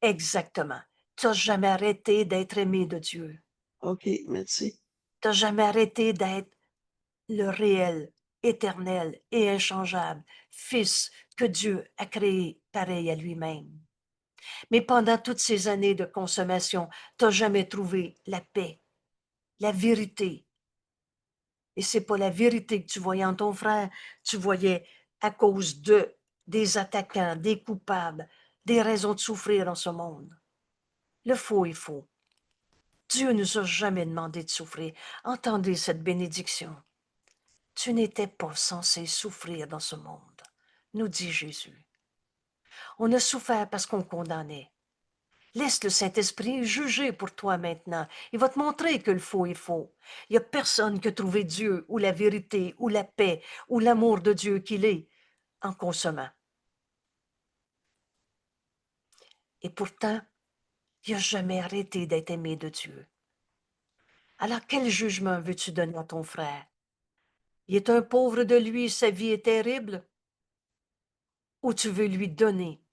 exactement. Tu n'as jamais arrêté d'être aimé de Dieu. OK, merci. Tu n'as jamais arrêté d'être le réel, éternel et inchangeable Fils que Dieu a créé pareil à lui-même. Mais pendant toutes ces années de consommation, tu n'as jamais trouvé la paix, la vérité. Et c'est pas la vérité que tu voyais en ton frère, tu voyais à cause des attaquants, des coupables, des raisons de souffrir dans ce monde. Le faux est faux. Dieu nous a jamais demandé de souffrir. Entendez cette bénédiction. Tu n'étais pas censé souffrir dans ce monde, nous dit Jésus. On a souffert parce qu'on condamnait. Laisse le Saint-Esprit juger pour toi maintenant. Il va te montrer que le faux est faux. Il n'y a personne qui a trouvé Dieu ou la vérité ou la paix ou l'amour de Dieu qu'il est en consommant. Et pourtant, il n'a jamais arrêté d'être aimé de Dieu. Alors quel jugement veux-tu donner à ton frère? Il est un pauvre de lui, sa vie est terrible? Ou tu veux lui donner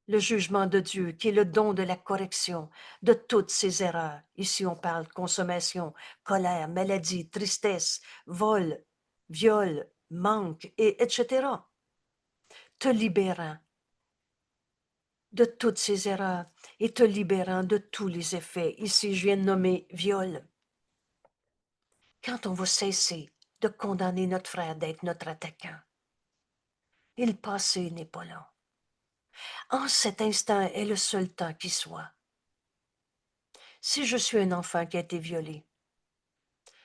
le jugement de Dieu, qui est le don de la correction de toutes ses erreurs? Ici, on parle consommation, colère, maladie, tristesse, vol, viol, manque, etc. Te libérant de toutes ces erreurs et te libérant de tous les effets. Ici, je viens de nommer viol. Quand on va cesser de condamner notre frère d'être notre attaquant, et le passé n'est pas là. En cet instant est le seul temps qui soit. Si je suis un enfant qui a été violé,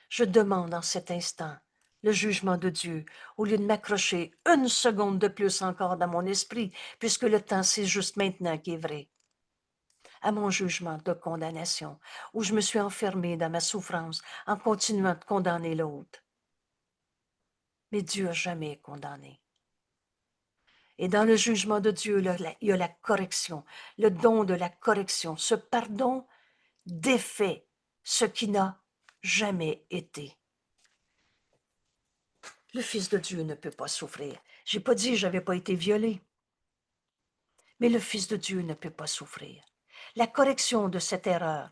je demande en cet instant le jugement de Dieu, au lieu de m'accrocher une seconde de plus encore dans mon esprit, puisque le temps, c'est juste maintenant qui est vrai, à mon jugement de condamnation, où je me suis enfermée dans ma souffrance en continuant de condamner l'autre. Mais Dieu n'a jamais condamné. Et dans le jugement de Dieu, il y a la correction, le don de la correction. Ce pardon défait ce qui n'a jamais été. Le Fils de Dieu ne peut pas souffrir. Je n'ai pas dit que je n'avais pas été violée, mais le Fils de Dieu ne peut pas souffrir. La correction de cette erreur,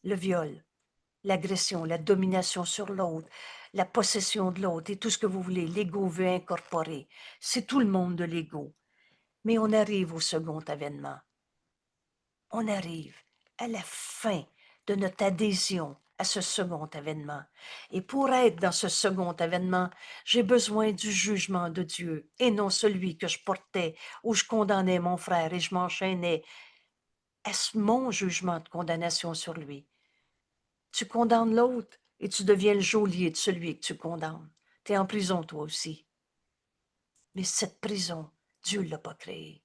le viol, l'agression, la domination sur l'autre, la possession de l'autre et tout ce que vous voulez, l'ego veut incorporer. C'est tout le monde de l'ego. Mais on arrive au second avènement. On arrive à la fin de notre adhésion à ce second avènement. Et pour être dans ce second avènement, j'ai besoin du jugement de Dieu et non celui que je portais où je condamnais mon frère et je m'enchaînais à mon jugement de condamnation sur lui. Tu condamnes l'autre et tu deviens le geôlier de celui que tu condamnes. Tu es en prison toi aussi. Mais cette prison, Dieu ne l'a pas créée.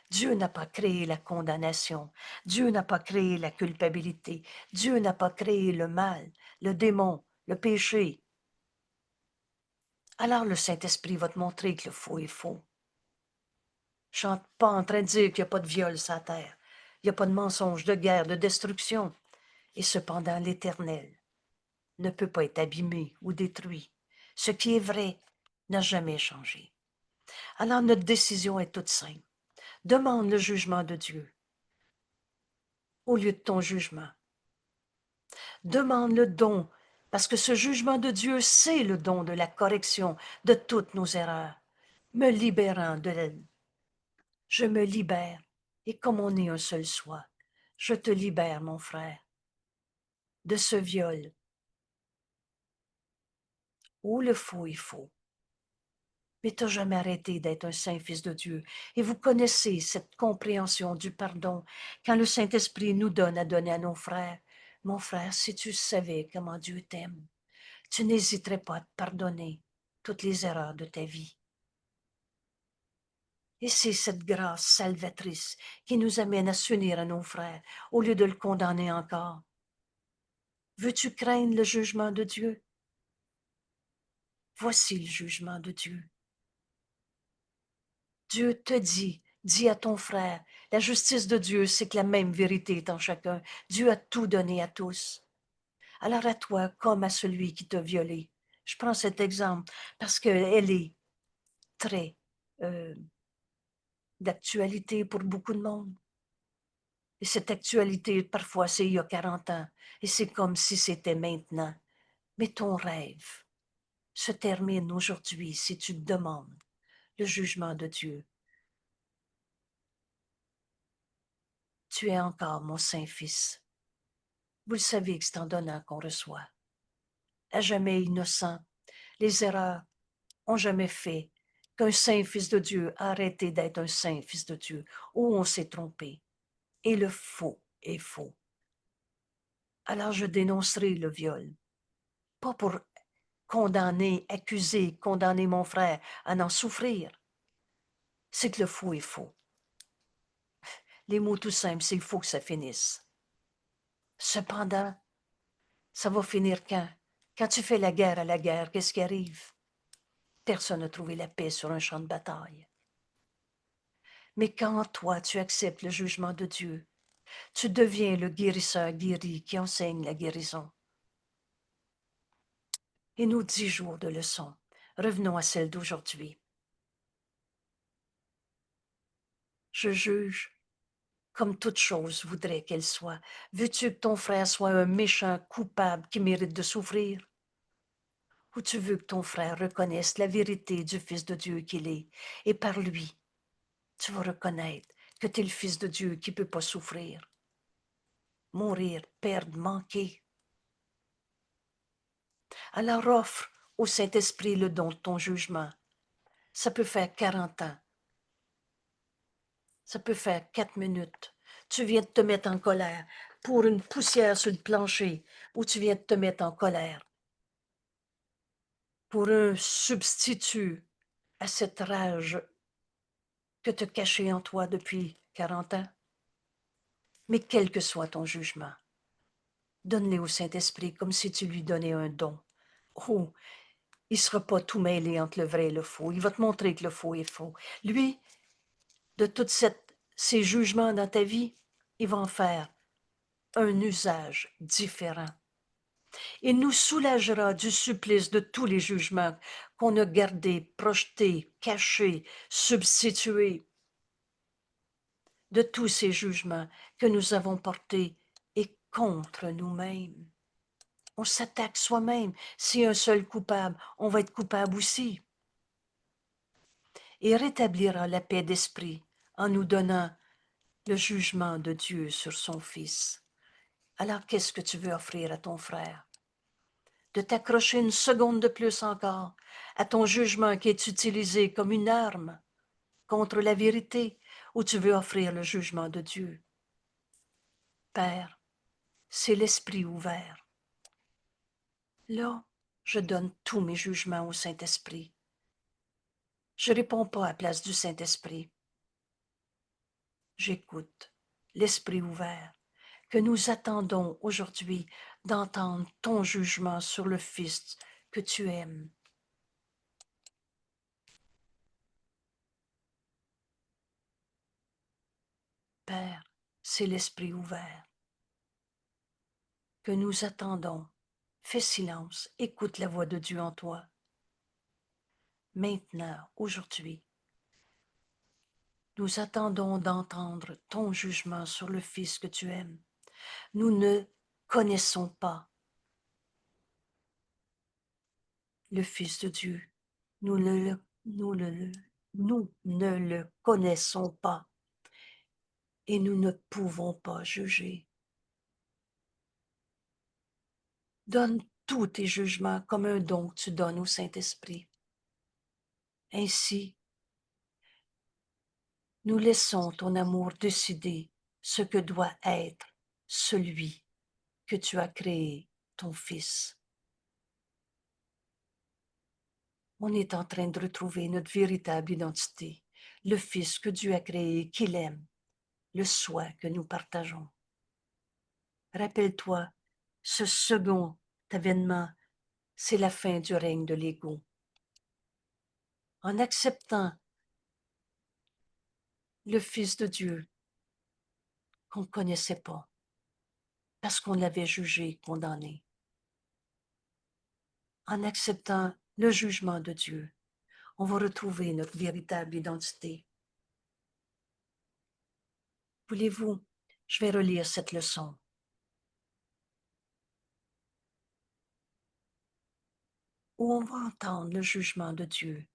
Dieu n'a pas créé la condamnation. Dieu n'a pas créé la culpabilité. Dieu n'a pas créé le mal, le démon, le péché. Alors le Saint-Esprit va te montrer que le faux est faux. Je ne suis pas en train de dire qu'il n'y a pas de viol sur la terre. Il n'y a pas de mensonge, de guerre, de destruction. Et cependant, l'Éternel ne peut pas être abîmé ou détruit. Ce qui est vrai n'a jamais changé. Alors notre décision est toute simple. Demande le jugement de Dieu au lieu de ton jugement. Demande le don, parce que ce jugement de Dieu, c'est le don de la correction de toutes nos erreurs, me libérant de elle. Je me libère, et comme on est un seul soi, je te libère, mon frère, de ce viol, où le faux est faux. Mais tu n'as jamais arrêté d'être un saint fils de Dieu. Et vous connaissez cette compréhension du pardon quand le Saint-Esprit nous donne à donner à nos frères. Mon frère, si tu savais comment Dieu t'aime, tu n'hésiterais pas à te pardonner toutes les erreurs de ta vie. Et c'est cette grâce salvatrice qui nous amène à s'unir à nos frères au lieu de le condamner encore. Veux-tu craindre le jugement de Dieu? Voici le jugement de Dieu. Dieu te dit, dis à ton frère, la justice de Dieu, c'est que la même vérité est en chacun. Dieu a tout donné à tous. Alors à toi, comme à celui qui t'a violé. Je prends cet exemple parce qu'elle est très d'actualité pour beaucoup de monde. Et cette actualité, parfois, c'est il y a 40 ans. Et c'est comme si c'était maintenant. Mais ton rêve se termine aujourd'hui si tu te demandes le jugement de Dieu. Tu es encore mon Saint-Fils. Vous le savez que c'est en donnant qu'on reçoit. À jamais innocent, les erreurs ont jamais fait qu'un saint fils de Dieu a arrêté d'être un saint fils de Dieu, ou on s'est trompé. Et le faux est faux. Alors je dénoncerai le viol, pas pour condamner, accuser, condamner mon frère à en souffrir. C'est que le faux est faux. Les mots tout simples, c'est qu'il faut que ça finisse. Cependant, ça va finir quand? Quand tu fais la guerre à la guerre, qu'est-ce qui arrive? Personne n'a trouvé la paix sur un champ de bataille. Mais quand toi, tu acceptes le jugement de Dieu, tu deviens le guérisseur guéri qui enseigne la guérison. Et nos 10 jours de leçon, revenons à celle d'aujourd'hui. Je juge comme toute chose voudrait qu'elle soit. Veux-tu que ton frère soit un méchant coupable qui mérite de souffrir? Ou tu veux que ton frère reconnaisse la vérité du Fils de Dieu qu'il est, et par lui, tu vas reconnaître que tu es le Fils de Dieu qui ne peut pas souffrir, mourir, perdre, manquer. Alors offre au Saint-Esprit le don de ton jugement. Ça peut faire 40 ans. Ça peut faire 4 minutes. tu viens de te mettre en colère pour une poussière sur le plancher, ou tu viens de te mettre en colère pour un substitut à cette rage que tu as cachée en toi depuis 40 ans. Mais quel que soit ton jugement, donne-les au Saint-Esprit comme si tu lui donnais un don. Oh, il ne sera pas tout mêlé entre le vrai et le faux. Il va te montrer que le faux est faux. Lui, de tous ces jugements dans ta vie, il va en faire un usage différent. Il nous soulagera du supplice de tous les jugements qu'on a gardés, projetés, cachés, substitués, de tous ces jugements que nous avons portés et contre nous-mêmes. On s'attaque soi-même. S'il y a un seul coupable, on va être coupable aussi. Et rétablira la paix d'esprit en nous donnant le jugement de Dieu sur son Fils. Alors, qu'est-ce que tu veux offrir à ton frère? De t'accrocher une seconde de plus encore à ton jugement qui est utilisé comme une arme contre la vérité, ou tu veux offrir le jugement de Dieu? Père, c'est l'esprit ouvert. Là, je donne tous mes jugements au Saint-Esprit. Je ne réponds pas à la place du Saint-Esprit. J'écoute l'esprit ouvert que nous attendons aujourd'hui d'entendre ton jugement sur le Fils que tu aimes. Père, c'est l'esprit ouvert que nous attendons. Fais silence, écoute la voix de Dieu en toi. Maintenant, aujourd'hui, nous attendons d'entendre ton jugement sur le Fils que tu aimes. Nous ne connaissons pas le Fils de Dieu. Nous ne le connaissons pas et nous ne pouvons pas juger. Donne tous tes jugements comme un don que tu donnes au Saint-Esprit. Ainsi, nous laissons ton amour décider ce que doit être celui que tu as créé, ton Fils. On est en train de retrouver notre véritable identité, le Fils que Dieu a créé, qu'il aime, le soi que nous partageons. Rappelle-toi, ce second avènement, c'est la fin du règne de l'ego. En acceptant le Fils de Dieu qu'on ne connaissait pas, parce qu'on l'avait jugé, condamné. En acceptant le jugement de Dieu, on va retrouver notre véritable identité. Voulez-vous, je vais relire cette leçon. Où on va entendre le jugement de Dieu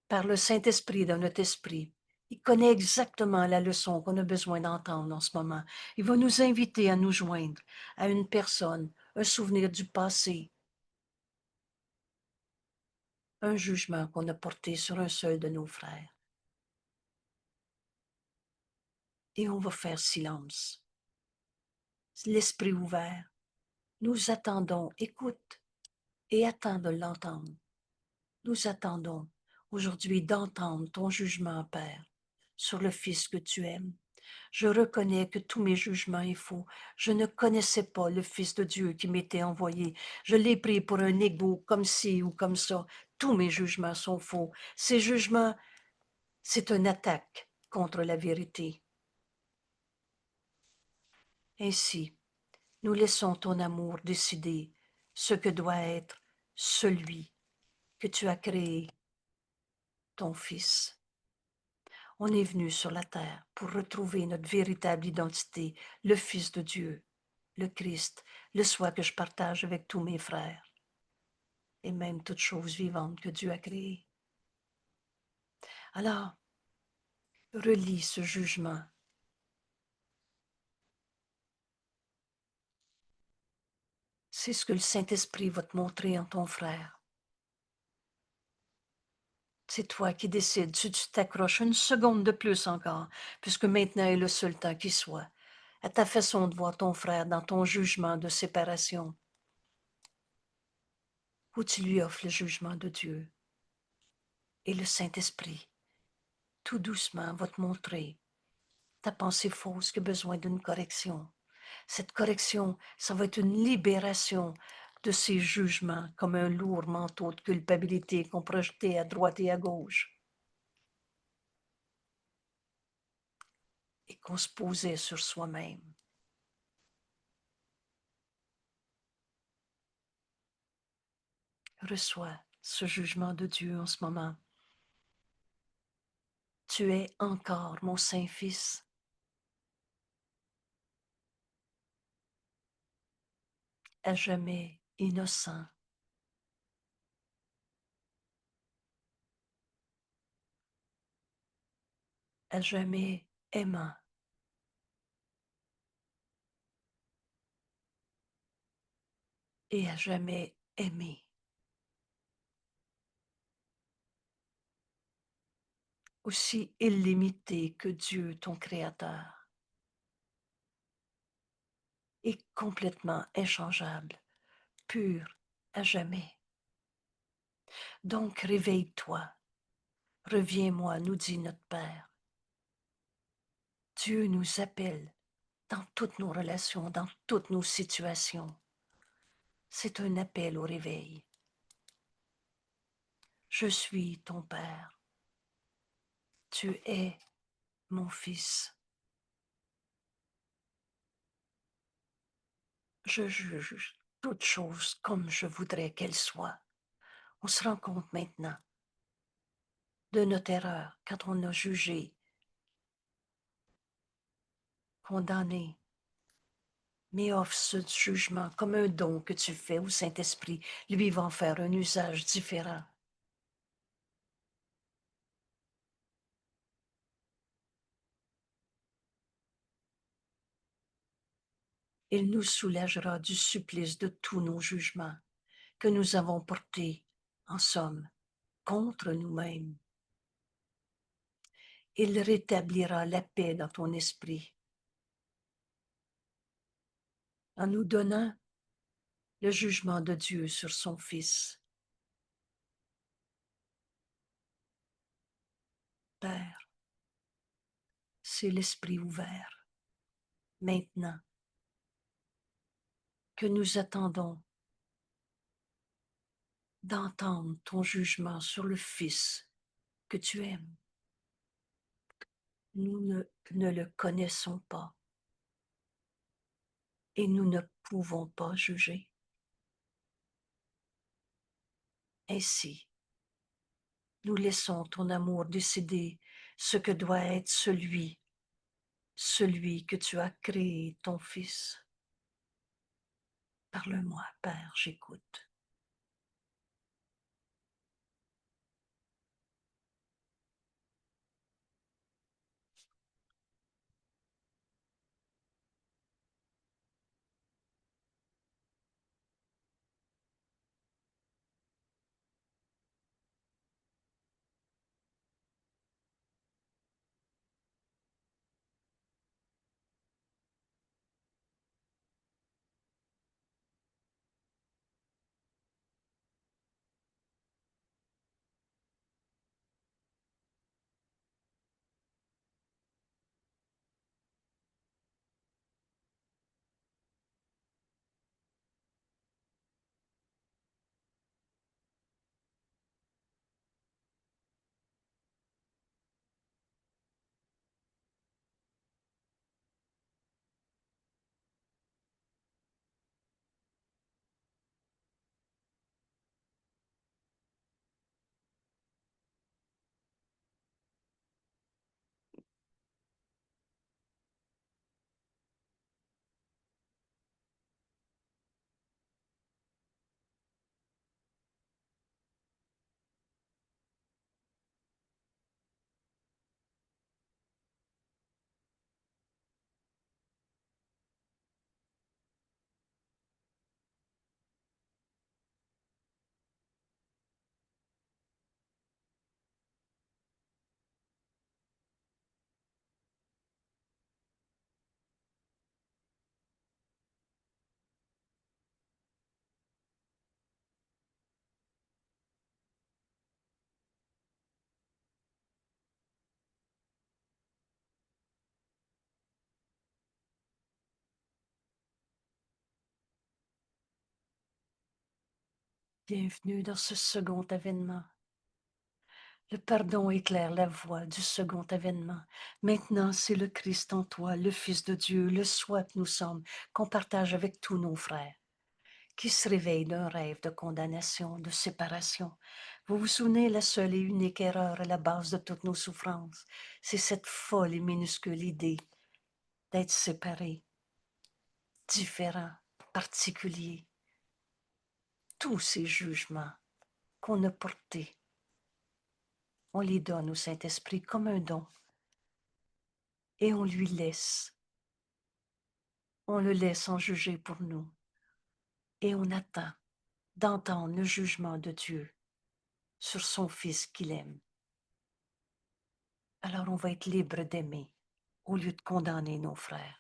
par le Saint-Esprit dans notre esprit. Il connaît exactement la leçon qu'on a besoin d'entendre en ce moment. Il va nous inviter à nous joindre à une personne, un souvenir du passé, un jugement qu'on a porté sur un seul de nos frères. Et on va faire silence. L'esprit ouvert. Nous attendons, écoute, et attends de l'entendre. Nous attendons aujourd'hui d'entendre ton jugement, Père, sur le Fils que tu aimes. Je reconnais que tous mes jugements sont faux. Je ne connaissais pas le Fils de Dieu qui m'était envoyé. Je l'ai pris pour un égo, comme ci ou comme ça. Tous mes jugements sont faux. Ces jugements, c'est une attaque contre la vérité. Ainsi, nous laissons ton amour décider ce que doit être celui que tu as créé, ton Fils. On est venu sur la terre pour retrouver notre véritable identité, le Fils de Dieu, le Christ, le soi que je partage avec tous mes frères et même toutes choses vivantes que Dieu a créées. Alors, relis ce jugement. C'est ce que le Saint-Esprit va te montrer en ton frère. C'est toi qui décides si tu t'accroches une seconde de plus encore, puisque maintenant est le seul temps qui soit, à ta façon de voir ton frère dans ton jugement de séparation, ou tu lui offres le jugement de Dieu. Et le Saint-Esprit, tout doucement, va te montrer ta pensée fausse qui a besoin d'une correction. Cette correction, ça va être une libération de ces jugements comme un lourd manteau de culpabilité qu'on projetait à droite et à gauche et qu'on se posait sur soi-même. Reçois ce jugement de Dieu en ce moment. Tu es encore mon Saint-Fils, à jamais innocent, à jamais aimant, et à jamais aimé. Aussi illimité que Dieu, ton Créateur, et complètement inchangeable, pur à jamais. Donc réveille-toi, reviens-moi, nous dit notre Père. Dieu nous appelle dans toutes nos relations, dans toutes nos situations. C'est un appel au réveil. Je suis ton Père. Tu es mon Fils. Je juge toutes choses comme je voudrais qu'elles soient. On se rend compte maintenant de notre erreur quand on a jugé, condamné, mais offre ce jugement comme un don que tu fais au Saint-Esprit. Lui va en faire un usage différent. Il nous soulagera du supplice de tous nos jugements que nous avons portés, en somme, contre nous-mêmes. Il rétablira la paix dans ton esprit en nous donnant le jugement de Dieu sur son Fils. Père, c'est l'esprit ouvert, maintenant, que nous attendons d'entendre ton jugement sur le Fils que tu aimes. Nous ne le connaissons pas et nous ne pouvons pas juger. Ainsi, nous laissons ton amour décider ce que doit être celui que tu as créé, ton Fils. Parle-moi, Père, j'écoute. Bienvenue dans ce second avènement. Le pardon éclaire la voie du second avènement. Maintenant, c'est le Christ en toi, le Fils de Dieu, le soi que nous sommes, qu'on partage avec tous nos frères, qui se réveillent d'un rêve de condamnation, de séparation. Vous vous souvenez, la seule et unique erreur à la base de toutes nos souffrances, c'est cette folle et minuscule idée d'être séparés, différents, particuliers. Tous ces jugements qu'on a portés, on les donne au Saint-Esprit comme un don et on lui laisse. On le laisse en juger pour nous et on attend d'entendre le jugement de Dieu sur son Fils qu'il aime. Alors on va être libre d'aimer au lieu de condamner nos frères.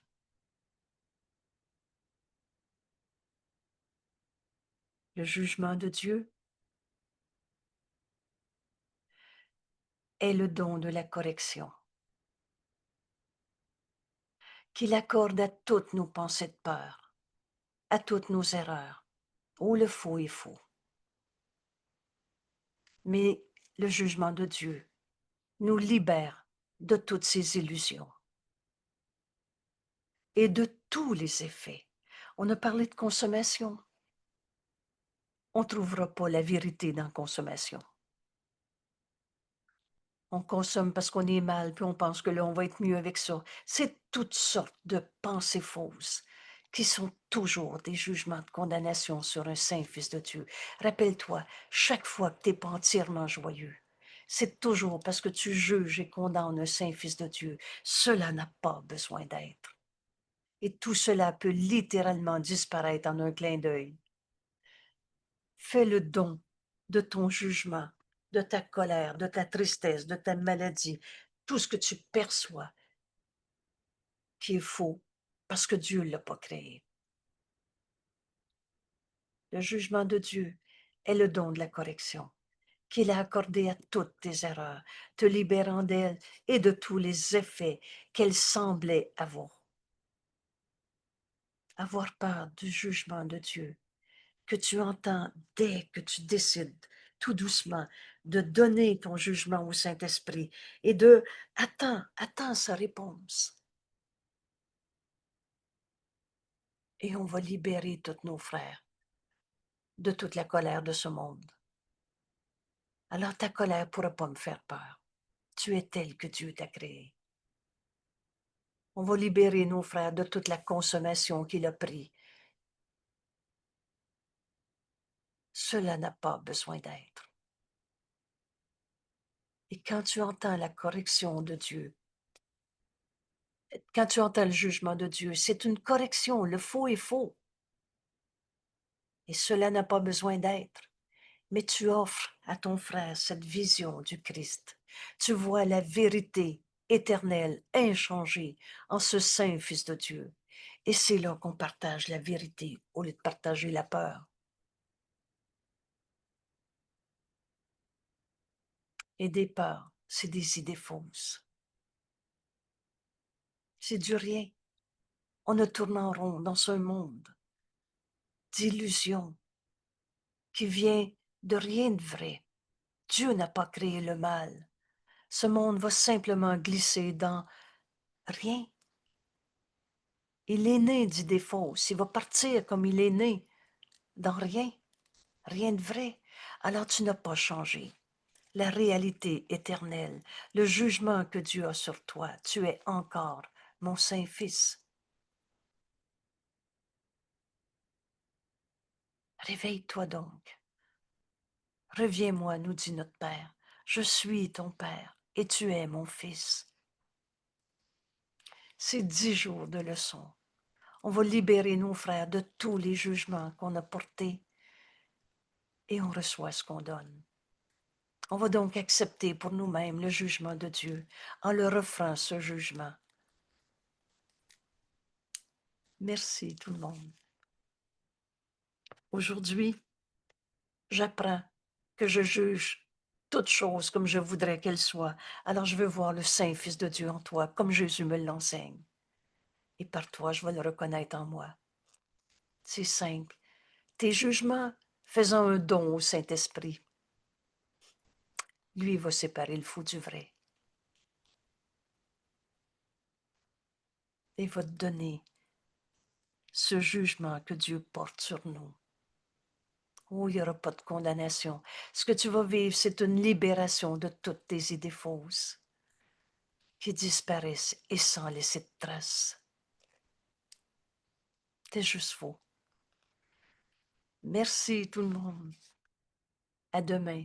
Le jugement de Dieu est le don de la correction qu'il accorde à toutes nos pensées de peur, à toutes nos erreurs, où le faux est faux. Mais le jugement de Dieu nous libère de toutes ces illusions et de tous les effets. On a parlé de consommation. On ne trouvera pas la vérité dans la consommation. On consomme parce qu'on est mal, puis on pense que là, on va être mieux avec ça. C'est toutes sortes de pensées fausses qui sont toujours des jugements de condamnation sur un saint Fils de Dieu. Rappelle-toi, chaque fois que tu n'es pas entièrement joyeux, c'est toujours parce que tu juges et condamnes un saint Fils de Dieu. Cela n'a pas besoin d'être. Et tout cela peut littéralement disparaître en un clin d'œil. Fais le don de ton jugement, de ta colère, de ta tristesse, de ta maladie, tout ce que tu perçois qui est faux parce que Dieu ne l'a pas créé. Le jugement de Dieu est le don de la correction qu'il a accordé à toutes tes erreurs, te libérant d'elles et de tous les effets qu'elles semblaient avoir. Avoir peur du jugement de Dieu que tu entends dès que tu décides tout doucement de donner ton jugement au Saint-Esprit et de attends sa réponse. Et on va libérer tous nos frères de toute la colère de ce monde. Alors ta colère ne pourra pas me faire peur. Tu es tel que Dieu t'a créé. On va libérer nos frères de toute la consommation qu'il a pris. Cela n'a pas besoin d'être. Et quand tu entends la correction de Dieu, quand tu entends le jugement de Dieu, c'est une correction, le faux est faux. Et cela n'a pas besoin d'être. Mais tu offres à ton frère cette vision du Christ. Tu vois la vérité éternelle, inchangée, en ce saint Fils de Dieu. Et c'est là qu'on partage la vérité au lieu de partager la peur. Et des peurs, c'est des idées fausses. C'est du rien. On ne tourne en rond dans ce monde d'illusions qui vient de rien de vrai. Dieu n'a pas créé le mal. Ce monde va simplement glisser dans rien. Il est né d'idées fausses. Il va partir comme il est né dans rien. Rien de vrai. Alors tu n'as pas changé. La réalité éternelle, le jugement que Dieu a sur toi, tu es encore mon Saint-Fils. Réveille-toi donc. Reviens-moi, nous dit notre Père. Je suis ton Père et tu es mon Fils. C'est 10 jours de leçons. On va libérer nos frères de tous les jugements qu'on a portés et on reçoit ce qu'on donne. On va donc accepter pour nous-mêmes le jugement de Dieu en leur offrant ce jugement. Merci tout le monde. Aujourd'hui, j'apprends que je juge toutes choses comme je voudrais qu'elles soient. Alors je veux voir le Saint Fils de Dieu en toi, comme Jésus me l'enseigne. Et par toi, je vais le reconnaître en moi. C'est simple. Tes jugements Faisons un don au Saint-Esprit. Lui va séparer le faux du vrai. Et va te donner ce jugement que Dieu porte sur nous. Oh, il n'y aura pas de condamnation. Ce que tu vas vivre, c'est une libération de toutes tes idées fausses qui disparaissent et sans laisser de traces. T'es juste faux. Merci tout le monde. À demain.